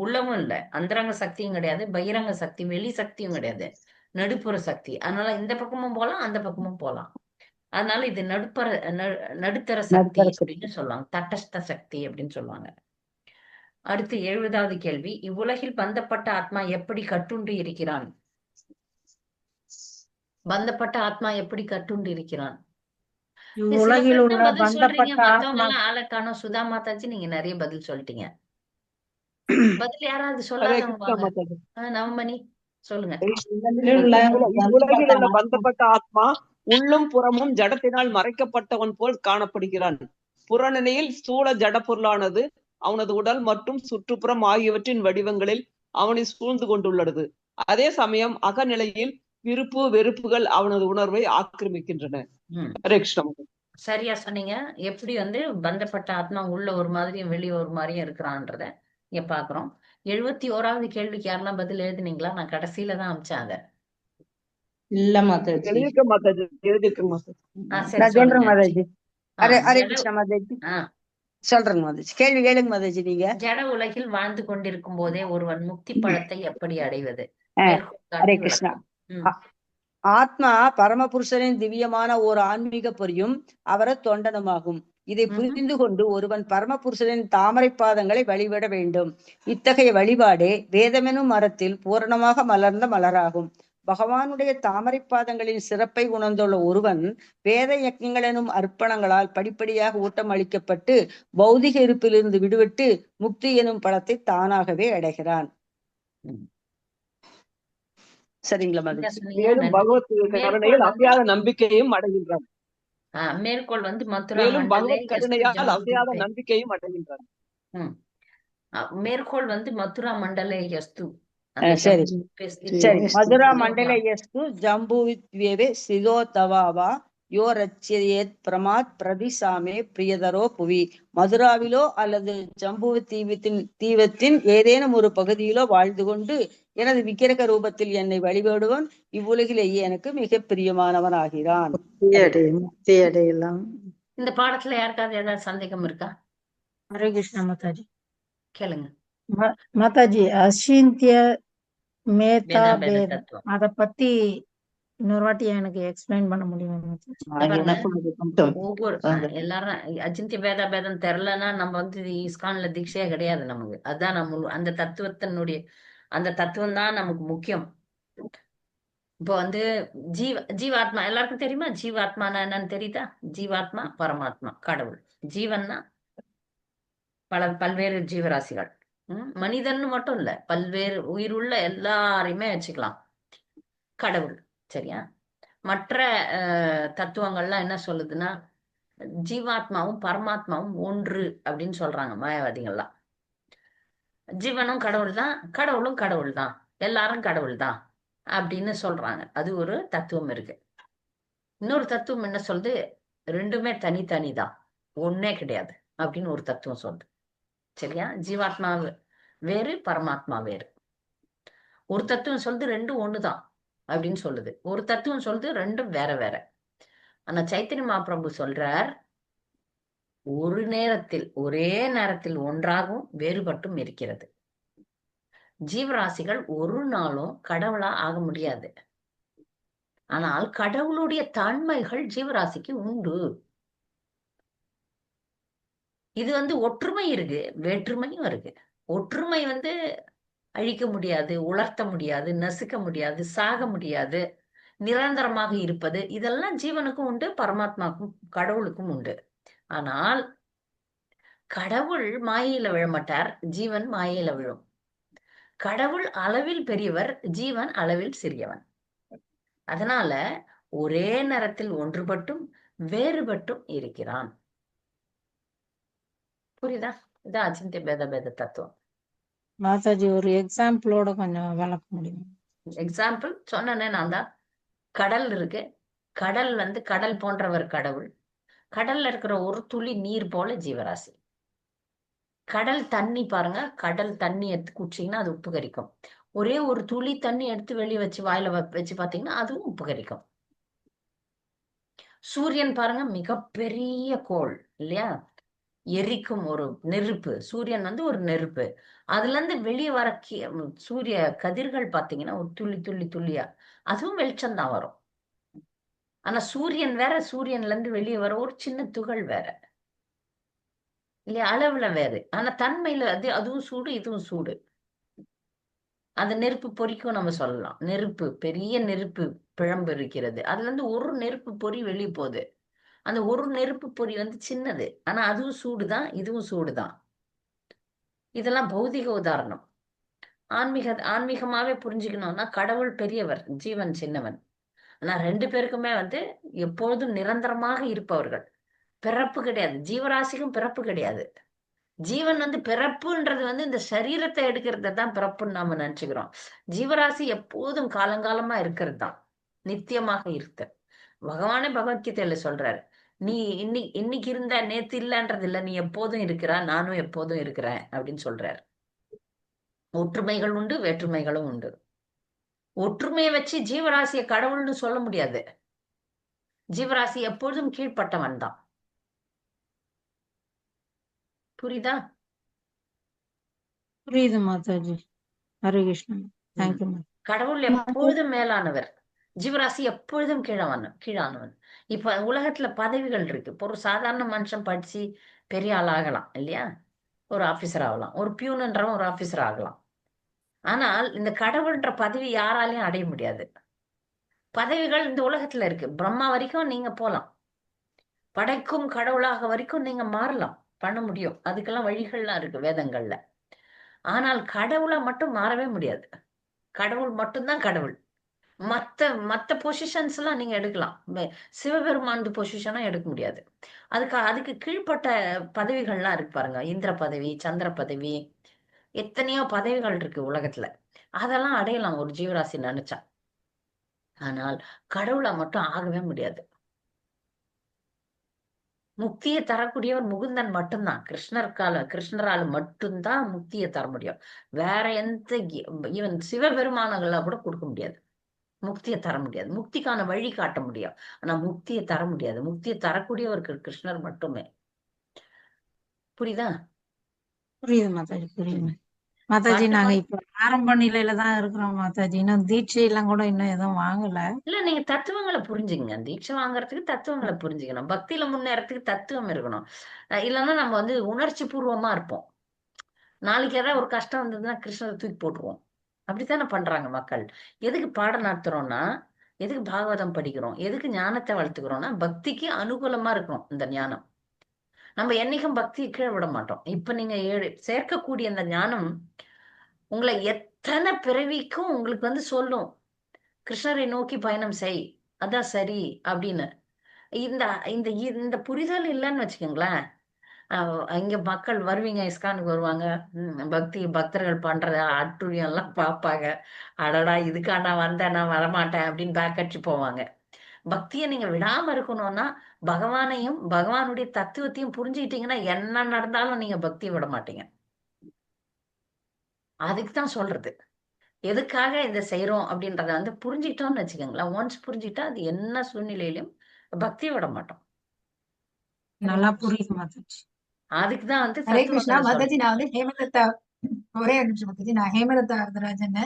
உள்ளவும் இல்ல, அந்தரங்க சக்தியும் கிடையாது, பகிரங்க சக்தி வெளி சக்தியும் கிடையாது, நடுப்புற சக்தி. அதனால இந்த பக்கமும் போலாம் அந்த பக்கமும் போலாம். அதனால இது நடுத்தர சக்தி அப்படின்னு சொல்லுவாங்க, தட்டஸ்த சக்தி அப்படின்னு சொல்லுவாங்க. அடுத்து 70வது கேள்வி. இவ்வுலகில் பந்தப்பட்ட ஆத்மா எப்படி கட்டுண்டு இருக்கிறான்? பந்தப்பட்ட ஆத்மா எப்படி கட்டுண்டு இருக்கிறான்?
உலகில் உள்ள பந்தப்பட்ட
ஆளக்கான சுதா மாதாஜி நீங்க நிறைய பதில் சொல்லிட்டீங்க. பதில் யாராவது சொல்லாதவங்க? நவமணி சொல்லுங்க.
உலகில் உள்ள பந்தப்பட்ட ஆத்மா உள்ளும் புறமும் ஜடத்தினால் மறைக்கப்பட்டவன் போல் காணப்படுகிறான். புறநிலையில் ஸ்தூல ஜட பொருளானது அவனது உடல் மற்றும் சுற்றுப்புறம் ஆகியவற்றின் வடிவங்களில் அவனை சூழ்ந்து கொண்டுள்ளது. அதே சமயம் அகநிலையில் விருப்பு வெறுப்புகள் அவனது உணர்வை ஆக்கிரமிக்கின்றன.
சரியா சொன்னீங்க. எப்படி வந்து பந்தப்பட்ட ஆத்மா உள்ள ஒரு மாதிரியும் வெளியே ஒரு மாதிரியும் இருக்கிறான்றத இங்க பாக்குறோம். 71வது கேள்விக்கு யாரெல்லாம் பதில் எழுதுனீங்களா? நான் கடைசியில தான் அமிச்சாங்க.
இல்ல மாதாஜி. ஹரே கிருஷ்ண மாதாஜி. சொல்றேங்க மாதாஜி. கேள்வி கேளுங்க மாதாஜி. நீங்க
ஜட உலகில் வாழ்ந்து கொண்டிருக்கும் போதே ஒருவன் முக்தி பழத்தை எப்படி அடைவது?
ஹரே கிருஷ்ணா. ஆத்மா பரமபுருஷனின் திவ்யமான ஓர் ஆன்மீக பொறியும் அவர தொண்டனுமாகும். இதை புரிந்து கொண்டு ஒருவன் பரமபுருஷனின் தாமரை பாதங்களை வழிபட வேண்டும். இத்தகைய வழிபாடே வேதமெனும் மரத்தில் பூரணமாக மலர்ந்த மலராகும். பகவானுடைய தாமரை பாதங்களின் சிறப்பை உணர்ந்துள்ள ஒருவன் வேத யஜ்ஞங்கள் எனும் அர்ப்பணங்களால் படிப்படியாக ஊட்டம் அளிக்கப்பட்டு பௌதிக இருப்பிலிருந்து விடுவிட்டு முக்தி எனும் பலத்தை தானாகவே அடைகிறான். சரிங்களா?
மேலும் பகவத் கருணையில் அசையாத நம்பிக்கையும் அடைகின்றான்.
மேற்கோள் வந்து
மேலும் பகவத் கருணையால் அசையாத நம்பிக்கையும் அடைகின்றான்.
மேற்கோள் வந்து மதுரா மண்டலே யஸ்து.
சரி சரி. மதுரா மண்டலே யஸ்து ஜம்புவித்வேவே சிதோதவாவா யோ ரச்சியேத் பிரமாத் பிரதிசாமே பிரியதரோ புவி. மதுராவிலோ அல்லது ஜம்புவி தீவத்தின் ஏதேனும் ஒரு பகுதியிலோ வாழ்ந்து கொண்டு எனது விக்கிரக ரூபத்தில் என்னை வழிபடுவன் இவ்வுலகிலேயே எனக்கு மிக பிரியமானவன் ஆகிறான்.
இந்த பாடத்துல யாருக்காவது ஏதாவது சந்தேகம் இருக்கா?
ஹரே கிருஷ்ண மாதாஜி.
கேளுங்க.
மாதாஜி அசிந்திய மேதா
வேதா பேத
பேதம்
தத்துவம்.
அத பத்தி இன்னொரு வாட்டி எனக்கு எக்ஸ்பிளைன் பண்ண முடியுமா மாதாஜி?
இத பாருங்க,
எனக்கும் அது மட்டும்
ஒவ்வொரு எல்லாரும் அஜிந்திய பேதா பேதம் தெரிலன்னா நம்ம வந்து இஸ்கான்ல தீட்சையே கிடையாது நமக்கு. அதான் நம்ம அந்த தத்துவத்தினுடைய அந்த தத்துவம் தான் நமக்கு முக்கியம். இப்போ வந்து ஜீவாத்மா எல்லாருக்கும் தெரியுமா? ஜீவாத்மானா என்னன்னு தெரியுதா? ஜீவாத்மா பரமாத்மா கடவுள். ஜீவன்னா பல்வேறு ஜீவராசிகள். மனிதன் மட்டும் இல்ல, பல்வேறு உயிருள்ள எல்லாரையுமே வச்சுக்கலாம். கடவுள். சரியா? மற்ற தத்துவங்கள்லாம் என்ன சொல்லுதுன்னா ஜீவாத்மாவும் பரமாத்மாவும் ஒன்று அப்படின்னு சொல்றாங்க மாயாவாதிகள்லாம். ஜீவனும் கடவுள் தான், கடவுளும் கடவுள் தான், எல்லாரும் கடவுள் தான் அப்படின்னு சொல்றாங்க. அது ஒரு தத்துவம் இருக்கு. இன்னொரு தத்துவம் என்ன சொல்லுது? ரெண்டுமே தனித்தனி தான், ஒன்னே கிடையாது அப்படின்னு ஒரு தத்துவம் சொல்லுது. சரியா? ஜீவாத்மா வேறு, பரமாத்மா வேறு. ஒரு தத்துவம் சொல்லுது ரெண்டும் ஒண்ணுதான் அப்படின்னு சொல்லுது. ஒரு தத்துவம் சொல்லுது ரெண்டும் வேற வேற. ஆனா சைத்தன்ய மகாபிரபு சொல்றார், ஒரு நேரத்தில் ஒரே நேரத்தில் ஒன்றாகவும் வேறுபட்டும் இருக்கிறது. ஜீவராசிகள் ஒரு நாளும் கடவுளா ஆக முடியாது. ஆனால் கடவுளுடைய தன்மைகள் ஜீவராசிக்கு உண்டு. இது வந்து ஒற்றுமை இருக்கு, வேற்றுமையும் இருக்கு. ஒற்றுமை வந்து அழிக்க முடியாது, உலர்த்த முடியாது, நசுக்க முடியாது, சாக முடியாது, நிரந்தரமாக இருப்பது, இதெல்லாம் ஜீவனுக்கும் உண்டு, பரமாத்மாக்கும் கடவுளுக்கும் உண்டு. ஆனால் கடவுள் மாயையில விழமாட்டார், ஜீவன் மாயையில விழும். கடவுள் அளவில் பெரியவர், ஜீவன் அளவில் சிறியவன். அதனால ஒரே நேரத்தில் ஒன்றுபட்டும் வேறுபட்டும் இருக்கிறான். புரியுதா? இதான் அச்சிந்திய பேத தத்துவம்.
மாதாஜி ஒரு எக்ஸாம்பிளோட கொஞ்சம் விளக்க முடியும்?
எக்ஸாம்பிள் சொன்னேனே நான் தான். கடல் இருக்கு, கடல் வந்து கடல் போன்றவர் கடவுள். கடல்ல இருக்கிற ஒரு துளி நீர் போல ஜீவராசி. கடல் தண்ணி பாருங்க, கடல் தண்ணி எடுத்து குடிச்சீங்கன்னா அது உப்பு கரிக்கும். ஒரே ஒரு துளி தண்ணி எடுத்து வெளியே வச்சு வாயில வச்சு பாத்தீங்கன்னா அதுவும் உப்பு கரிக்கும். சூரியன் பாருங்க, மிகப்பெரிய கோள் இல்லையா? எரிக்கும் ஒரு நெருப்பு. சூரியன் வந்து ஒரு நெருப்பு. அதுல இருந்து வெளியே வர சூரிய கதிர்கள் பாத்தீங்கன்னா ஒரு துள்ளி துள்ளி துள்ளியா, அதுவும் வெளிச்சம் தான் வரும். ஆனா சூரியன் வேற, சூரியன்ல இருந்து வெளியே வர ஒரு சின்ன துகள் வேற இல்லையா? அளவுல வேறு, ஆனா தன்மையில அதுவும் சூடு, இதுவும் சூடு. அந்த நெருப்பு பொறிக்கும் நம்ம சொல்லலாம். நெருப்பு, பெரிய நெருப்பு பிழம்பு இருக்கிறது, அதுல இருந்து ஒரு நெருப்பு பொறி வெளியே போகுது. அந்த ஒரு நெருப்பு பொறி வந்து சின்னது, ஆனா அதுவும் சூடுதான், இதுவும் சூடுதான். இதெல்லாம் பௌதிக உதாரணம். ஆன்மீகமாவே புரிஞ்சுக்கணும்னா கடவுள் பெரியவர், ஜீவன் சின்னவன். ஆனா ரெண்டு பேருக்குமே வந்து எப்பொழுதும் நிரந்தரமாக இருப்பவர்கள். பிறப்பு கிடையாது, ஜீவராசிக்கும் பிறப்பு கிடையாது. ஜீவன் வந்து பிறப்புன்றது வந்து இந்த சரீரத்தை எடுக்கிறது தான் பிறப்புன்னு நாம நினைச்சுக்கிறோம். ஜீவராசி எப்போதும் காலங்காலமா இருக்கிறது தான், நித்தியமாக இருக்க. பகவானே பகவத்கீதையில சொல்றாரு, நீ இன்னைக்கு இருந்த நேத்து இல்லன்றது இல்ல, நீ எப்போதும் இருக்கிற, நானும் எப்போதும் இருக்கிறேன் அப்படின்னு சொல்றாரு. ஒற்றுமைகள் உண்டு, வேற்றுமைகளும் உண்டு. ஒற்றுமையை வச்சு ஜீவராசிய கடவுள்னு சொல்ல முடியாது. ஜீவராசி எப்பொழுதும் கீழ்ப்பட்டவன் தான். புரியுதா?
புரியுது மாதாஜி. ஹரே கிருஷ்ணன். தேங்க்யூ.
கடவுள் எப்பொழுதும் மேலானவர், ஜீவராசி எப்பொழுதும் கீழானவன். இப்ப உலகத்துல பதவிகள் இருக்கு. இப்போ ஒரு சாதாரண மனுஷன் படிச்சு பெரிய ஆள் ஆகலாம் இல்லையா? ஒரு ஆபீசர் ஆகலாம், ஒரு பியூன்ன்றவன் ஒரு ஆபீசர் ஆகலாம். ஆனால் இந்த கடவுள்ன்ற பதவி யாராலையும் அடைய முடியாது. பதவிகள் இந்த உலகத்துல இருக்கு. பிரம்மா வரைக்கும் நீங்க போலாம், படைக்கும் கடவுளாக வரைக்கும் நீங்க மாறலாம், பண்ண முடியும். அதுக்கெல்லாம் வழிகள்லாம் இருக்கு வேதங்கள்ல. ஆனால் கடவுளை மட்டும் மாறவே முடியாது. கடவுள் மட்டும்தான் கடவுள். மத்த பொசிஷன்ஸ் எல்லாம் நீங்க எடுக்கலாம், சிவபெருமான் பொசிஷனும் எடுக்க முடியாது. அதுக்கு கீழ்ப்பட்ட பதவிகள்லாம் இருக்கு பாருங்க. இந்திர பதவி, சந்திர பதவி, எத்தனையோ பதவிகள் இருக்கு உலகத்துல. அதெல்லாம் அடையலாம் ஒரு ஜீவராசி நினைச்சா. ஆனால் கடவுளை மட்டும் ஆகவே முடியாது. முக்தியை தரக்கூடியவர் முகுந்தன் மட்டும்தான். கிருஷ்ணரால மட்டும்தான் முக்தியை தர முடியும். வேற எந்த ஈவன் சிவபெருமானங்களா கூட கொடுக்க முடியாது, முக்தியை தர முடியாது. முக்திக்கான வழி காட்ட முடியும், ஆனா முக்தியை தர முடியாது. முக்தியை தரக்கூடியவருக்கு கிருஷ்ணர் மட்டுமே. புரியுதா?
புரியுது மாதாஜி, புரியுது மாதாஜி.
அடுத்த
நாங்க
முறை
இப்ப ஆரம்ப நிலையில தான் இருக்கிறோம் மாதாஜி. இன்னும் தீட்சை எல்லாம் கூட இன்னும் எதுவும் வாங்கல.
இல்ல, நீங்க தத்துவங்களை புரிஞ்சுங்க. தீட்சை வாங்குறதுக்கு தத்துவங்களை புரிஞ்சுக்கணும். பக்தியில முன்னேறதுக்கு தத்துவம் இருக்கணும். இல்லைன்னா நம்ம வந்து உணர்ச்சி பூர்வமா இருப்போம். நாளைக்கு ஏதாவது ஒரு கஷ்டம் வந்ததுன்னா கிருஷ்ணரை தூக்கி போட்டுருவோம். அப்படித்தானே பண்றாங்க மக்கள். எதுக்கு பாடம் நடத்துறோம்னா, எதுக்கு பாகவதம் படிக்கிறோம், எதுக்கு ஞானத்தை வளர்த்துக்கிறோம்னா பக்திக்கு அனுகூலமா இருக்கணும் இந்த ஞானம். நம்ம என்னைக்கும் பக்தியை கீழே விட மாட்டோம். இப்ப நீங்க சேர்க்கக்கூடிய அந்த ஞானம் உங்களை எத்தனை பிறவிக்கும் உங்களுக்கு வந்து சொல்லும், கிருஷ்ணரை நோக்கி பயணம் செய், அதான் சரி அப்படின்னு. இந்த இந்த இந்த புரிதல் இல்லைன்னு வச்சுக்கோங்களேன், இங்க மக்கள் வருவீங்க, இஸ்கானுக்கு வருவாங்க, பக்தர்கள் பண்ற அட்டுழியம் எல்லாம் பார்ப்பாங்க. அடடா, இதுக்கா நான் வந்தேன், நான் வரமாட்டேன் அப்படின்னு பேக் அடிச்சு போவாங்க. பக்தியை நீங்க விடாம இருக்கணும்னா பகவானையும் பகவானுடைய தத்துவத்தையும் புரிஞ்சுக்கிட்டீங்கன்னா என்ன நடந்தாலும் நீங்க பக்தியை விட மாட்டீங்க. அதுக்கு தான் சொல்றது, எதுக்காக இதை செய்யறோம் அப்படின்றத வந்து புரிஞ்சுக்கிட்டோம்னு வச்சுக்கோங்களேன். ஒன்ஸ் புரிஞ்சுக்கிட்டா அது என்ன சூழ்நிலையிலும் பக்தியை விட மாட்டோம்.
நல்லா புரியுது மாதாஜி.
அதுக்குதான் வந்து
ஹரே கிருஷ்ணா
தத்துவங்களை
மாதாஜி.
சொல்றோம்.
நான் வந்து ஹேமலதா, ஒரே ஒரு நிமிஷம் மாதாஜி. நான் ஹேமலதா வரதராஜன்.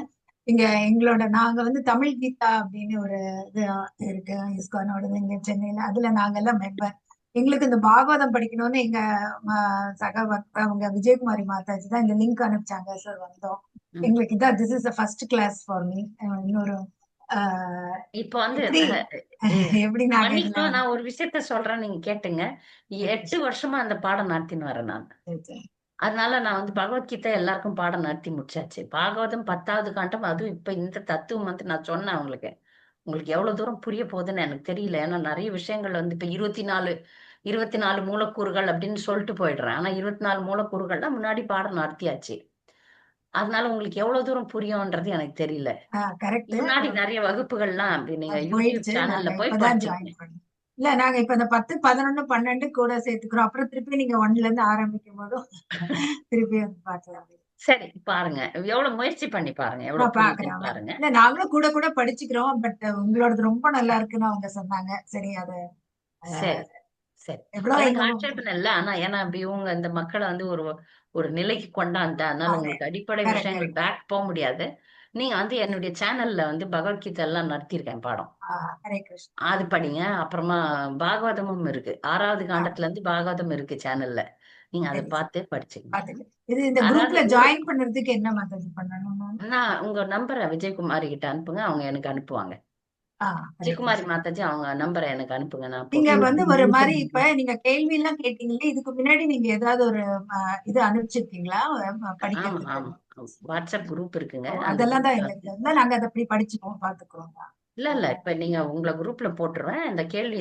இங்க எங்களோட நாங்க வந்து தமிழ் கீதா அப்படின்னு ஒரு இது இருக்கு இஸ்கானோட இங்க சென்னையில. அதுல நாங்க எல்லாம் மெம்பர். எங்களுக்கு இந்த பாகவதம் படிக்கணும்னு எங்க சக அவங்க விஜயகுமாரி மாதாஜி தான் இந்த லிங்க் அனுப்பிச்சாங்க. சார் வந்தோம். எங்களுக்கு இதான் this is first class for me. இன்னொரு
இப்ப வந்து
எப்படி நாங்க இதுல
மன்னிக்கணும், நான் ஒரு விஷயத்த சொல்றேன், நீங்க கேட்டுங்க. 8 வருஷமா அந்த பாடம் நடத்தின்னு வரேன் நான். அதனால நான் வந்து பகவத்கீதை எல்லாருக்கும் பாடம் நடத்தி முடிச்சாச்சு. பாகவதம் 10வது காண்டம். அதுவும் இப்ப இந்த தத்துவம் வந்து நான் சொன்னேன் உங்களுக்கு. உங்களுக்கு எவ்வளவு தூரம் புரிய போகுதுன்னு எனக்கு தெரியல. ஏன்னா நிறைய விஷயங்கள் வந்து இப்ப 24 மூலக்கூறுகள் அப்படின்னு சொல்லிட்டு போயிடுறேன். ஆனா 24 மூலக்கூறுகள்லாம் முன்னாடி பாடம் நடத்தியாச்சு. அதனால உங்களுக்கு எவ்வளவு தூரம் புரியும்ன்றது எனக்கு தெரியல. முன்னாடி நிறைய வகுப்புகள்லாம் அப்படி நீங்க யூடியூப்
போயிடுச்சு.
சேனல்ல
நாங்க
போய்
இப்பதான்
படிச்சுக்கோங்க.
ஜாயின் பண்ணோம். இல்ல நாங்க இப்ப இந்த 10, 11, 12 கூட சேர்த்துக்கிறோம். அப்புறம் திருப்பி நீங்க 1ல இருந்து ஆரம்பிக்கும் போதும் திருப்பி வந்து பாக்கலாம்.
சரி, பாருங்க, எவ்வளவு முயற்சி பண்ணி பாருங்க, எவ்வளவு
நான் பாக்குறேன்.
புரியுதுன்னு பாருங்க.
இல்ல நாங்களும் கூட கூட படிச்சுக்கிறோம். பட் உங்களோடது ரொம்ப நல்லா இருக்குன்னு அவங்க சொன்னாங்க. சரி, அது
சரி சரி,
எவ்வளவு
எனக்கு
எங்க
ஆட்சேபம் இல்லை. ஆனா ஏன்னா அப்படி இவங்க இந்த மக்களை வந்து ஒரு நிலைக்கு கொண்டாந்தா, அதனால உங்களுக்கு அடிப்படை விஷயங்கள் பேக் போக முடியாது. நீங்க வந்து என்னுடைய சேனல்ல வந்து பகவத்கீதை எல்லாம் நடத்தியிருக்கேன் பாடம்.
ஹரே கிருஷ்ணா.
அது படிங்க. அப்புறமா பாகவதமும் இருக்கு, 6வது காண்டத்துல இருந்து பாகவதம் இருக்கு சேனல்ல. நீங்க அதை பார்த்து படிச்சுக்கங்க.
இது இந்த
அதாவது
குரூப்ல ஜாயின் பண்றதுக்கு என்ன மாதிரி பண்ணணும்?
நான் உங்க நம்பரை விஜயகுமாரி கிட்ட அனுப்புங்க, அவங்க எனக்கு அனுப்புவாங்க. விஜயகுமாரி மாதாஜி அவங்க நம்பரை எனக்கு அனுப்புங்க. நான்
நீங்க வந்து ஒரு மாதிரி இப்ப நீங்க கேள்வி எல்லாம் கேட்டீங்களே, இதுக்கு முன்னாடி நீங்க ஏதாவது ஒரு இது அனுப்பிச்சிருக்கீங்களா
ஆமா
படிக்கிறதுக்கு?
ஆமா, வாட்ஸ்அப் குரூப் இருக்குங்க. அந்த
அதெல்லாம் தான்
குரூப்ல
எங்களுக்கு இருந்தா நாங்க அதை அப்படி படிச்சுக்கோம், பாத்துக்கிறோம்.
இல்ல இப்ப நீங்க உங்களை குரூப்ல போட்டுருவேன். இந்த கேள்வி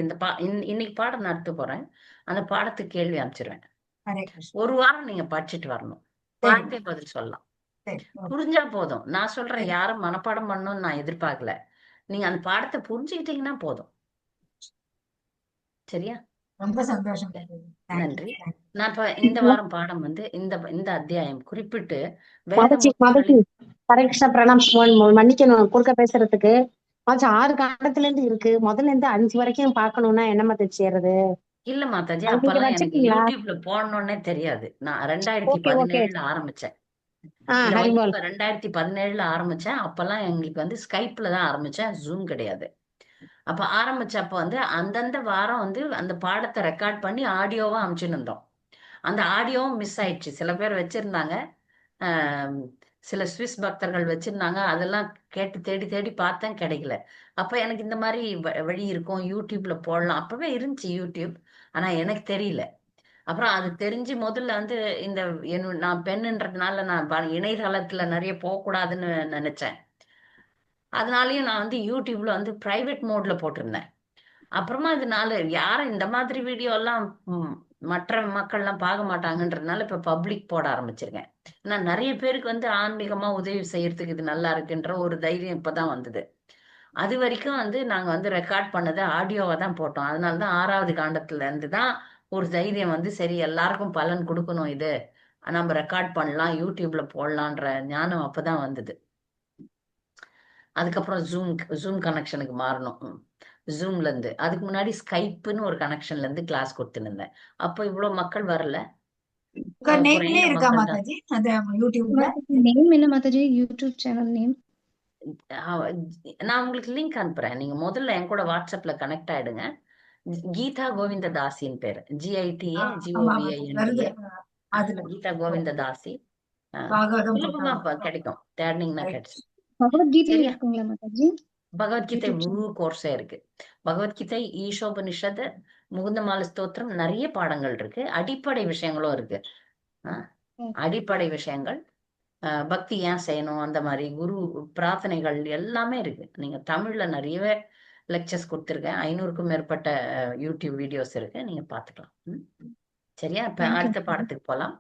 இன்னைக்கு பாடம் நடத்த போறேன். அந்த பாடத்துக்கு கேள்வி அனுப்பிச்சிருவேன்.
ஹரே கிருஷ்ணா.
ஒரு வாரம் நீங்க படிச்சுட்டு வரணும். பார்த்தே பதில் சொல்லலாம். புரிஞ்சா போதும். நான் சொல்றேன், யாரும் மனப்பாடம் பண்ணணும்னு நான் எதிர்பார்க்கல. நீங்க அந்த பாடத்தை புரிஞ்சுக்கிட்டீங்கன்னா போதும். சரியா?
ரொம்ப சந்தோஷம்.
நன்றி. நான் இப்ப இந்த வாரம் பாடம் வந்து இந்த அத்தியாயம் குறிப்பிட்டு
மாதாஜி ஹரே கிருஷ்ணா பிரணாம். மன்னிக்கணும் குறுக்க பேசுறதுக்கு. 6 காண்டத்துல இருந்து இருக்கு. முதல்ல இருந்து 5 வரைக்கும் பாக்கணும்னா என்ன மாதாஜி செய்யறது?
இல்ல மாதாஜி,
அது நீங்க
அப்பெல்லாம் எனக்கு
வச்சிருக்கீங்களா?
யூடியூப்ல போடணும்னே தெரியாது. நான் 2017ல ஆரம்பிச்சேன். இந்த வகுப்பு 2017ல ஆரம்பிச்சேன். அப்பெல்லாம் எங்களுக்கு வந்து ஸ்கைப்ல தான் ஆரம்பிச்சேன், ஜூம் கிடையாது. அப்ப ஆரம்பிச்சப்ப வந்து அந்தந்த வாரம் வந்து அந்த பாடத்தை ரெக்கார்ட் பண்ணி ஆடியோவா அனுப்பிச்சுன்னு இருந்தோம். அந்த ஆடியோவும் மிஸ் ஆயிடுச்சு. சில பேர் வச்சிருந்தாங்க, சில சுவிஸ் பக்தர்கள் வச்சிருந்தாங்க. அதெல்லாம் கேட்டு தேடி தேடி பார்த்தேன், கிடைக்கல. அப்ப எனக்கு இந்த மாதிரி வழி இருக்கும், யூடியூப்ல போடலாம். அப்பவே இருந்துச்சு யூடியூப், ஆனா எனக்கு தெரியல. அப்புறம் அது தெரிஞ்சு முதல்ல வந்து நான் பெண்ணுன்றதுனால நான் இணையதளத்துல நிறைய போகக்கூடாதுன்னு நினைச்சேன். அதனாலயும் நான் வந்து யூடியூப்ல வந்து பிரைவேட் மோட்ல போட்டிருந்தேன். அப்புறமா இதனால யாரும் இந்த மாதிரி வீடியோ எல்லாம் மற்ற மக்கள்லாம் பார்க்க மாட்டாங்கன்றதுனால இப்ப பப்ளிக் போட ஆரம்பிச்சிருக்கேன். ஏன்னா நிறைய பேருக்கு வந்து ஆன்மீகமா உதவி செய்யறதுக்கு இது நல்லா இருக்குன்ற ஒரு தைரியம் இப்பதான் வந்தது. அது வரைக்கும் வந்து நாங்க வந்து ரெக்கார்ட் பண்ணதை ஆடியோவா தான் போட்டோம். அதனாலதான் 6வது காண்டத்துல இருந்து தான் ஒரு தைரியம் வந்து, சரி எல்லாருக்கும் பலன் கொடுக்கணும், இது நம்ம ரெக்கார்ட் பண்ணலாம், யூடியூப்ல போடலான்ற ஞானம் அப்பதான் வந்தது. அதுக்கப்புறம் ஜூம் கனெக்ஷனுக்கு மாறணும். ஜூம்ல இருந்து அதுக்கு முன்னாடி ஸ்கைப்புன்னு ஒரு கனெக்ஷன்ல இருந்து கிளாஸ் கொடுத்துன்னு இருந்தேன். அப்போ இவ்வளவு மக்கள் வரல.
உங்க நேம்லயே இருக்கா மாதாஜி அந்த யூடியூப்ல?
நேம் என்ன மாதாஜி? YouTube channel name?
நான் உங்களுக்கு லிங்க் அனுப்புறேன். நீங்க முதல்ல என் கூட வாட்ஸ்அப்ல கனெக்ட் ஆயிடுங்க. கீதா கோவிந்ததாசின்னு பேரு. GITA GOVINDA. கீதா கோவிந்ததாசி. சுலபமா கிடைக்கும், தேடினீங்கன்னா கிடைக்கும்.
பகவத்கீதை
சரியா?
இருக்குங்களா மாதாஜி?
பகவத்கீதை முழு கோர்ஸே இருக்கு. பகவத்கீதை, ஈஷோபனிஷத், முகுந்தமால ஸ்தோத்திரம், நிறைய பாடங்கள் இருக்கு. அடிப்படை விஷயங்களும் இருக்கு. அடிப்படை விஷயங்கள், பக்தி ஏன் செய்யணும், அந்த மாதிரி குரு பிரார்த்தனைகள் எல்லாமே இருக்கு. நீங்க தமிழ்ல நிறையவே லெக்சர்ஸ் கொடுத்துருக்கேன். 500க்கும் மேற்பட்ட யூடியூப் வீடியோஸ் இருக்கு, நீங்க பாத்துக்கலாம். சரியா? இப்ப அடுத்த பாடத்துக்கு போலாம்.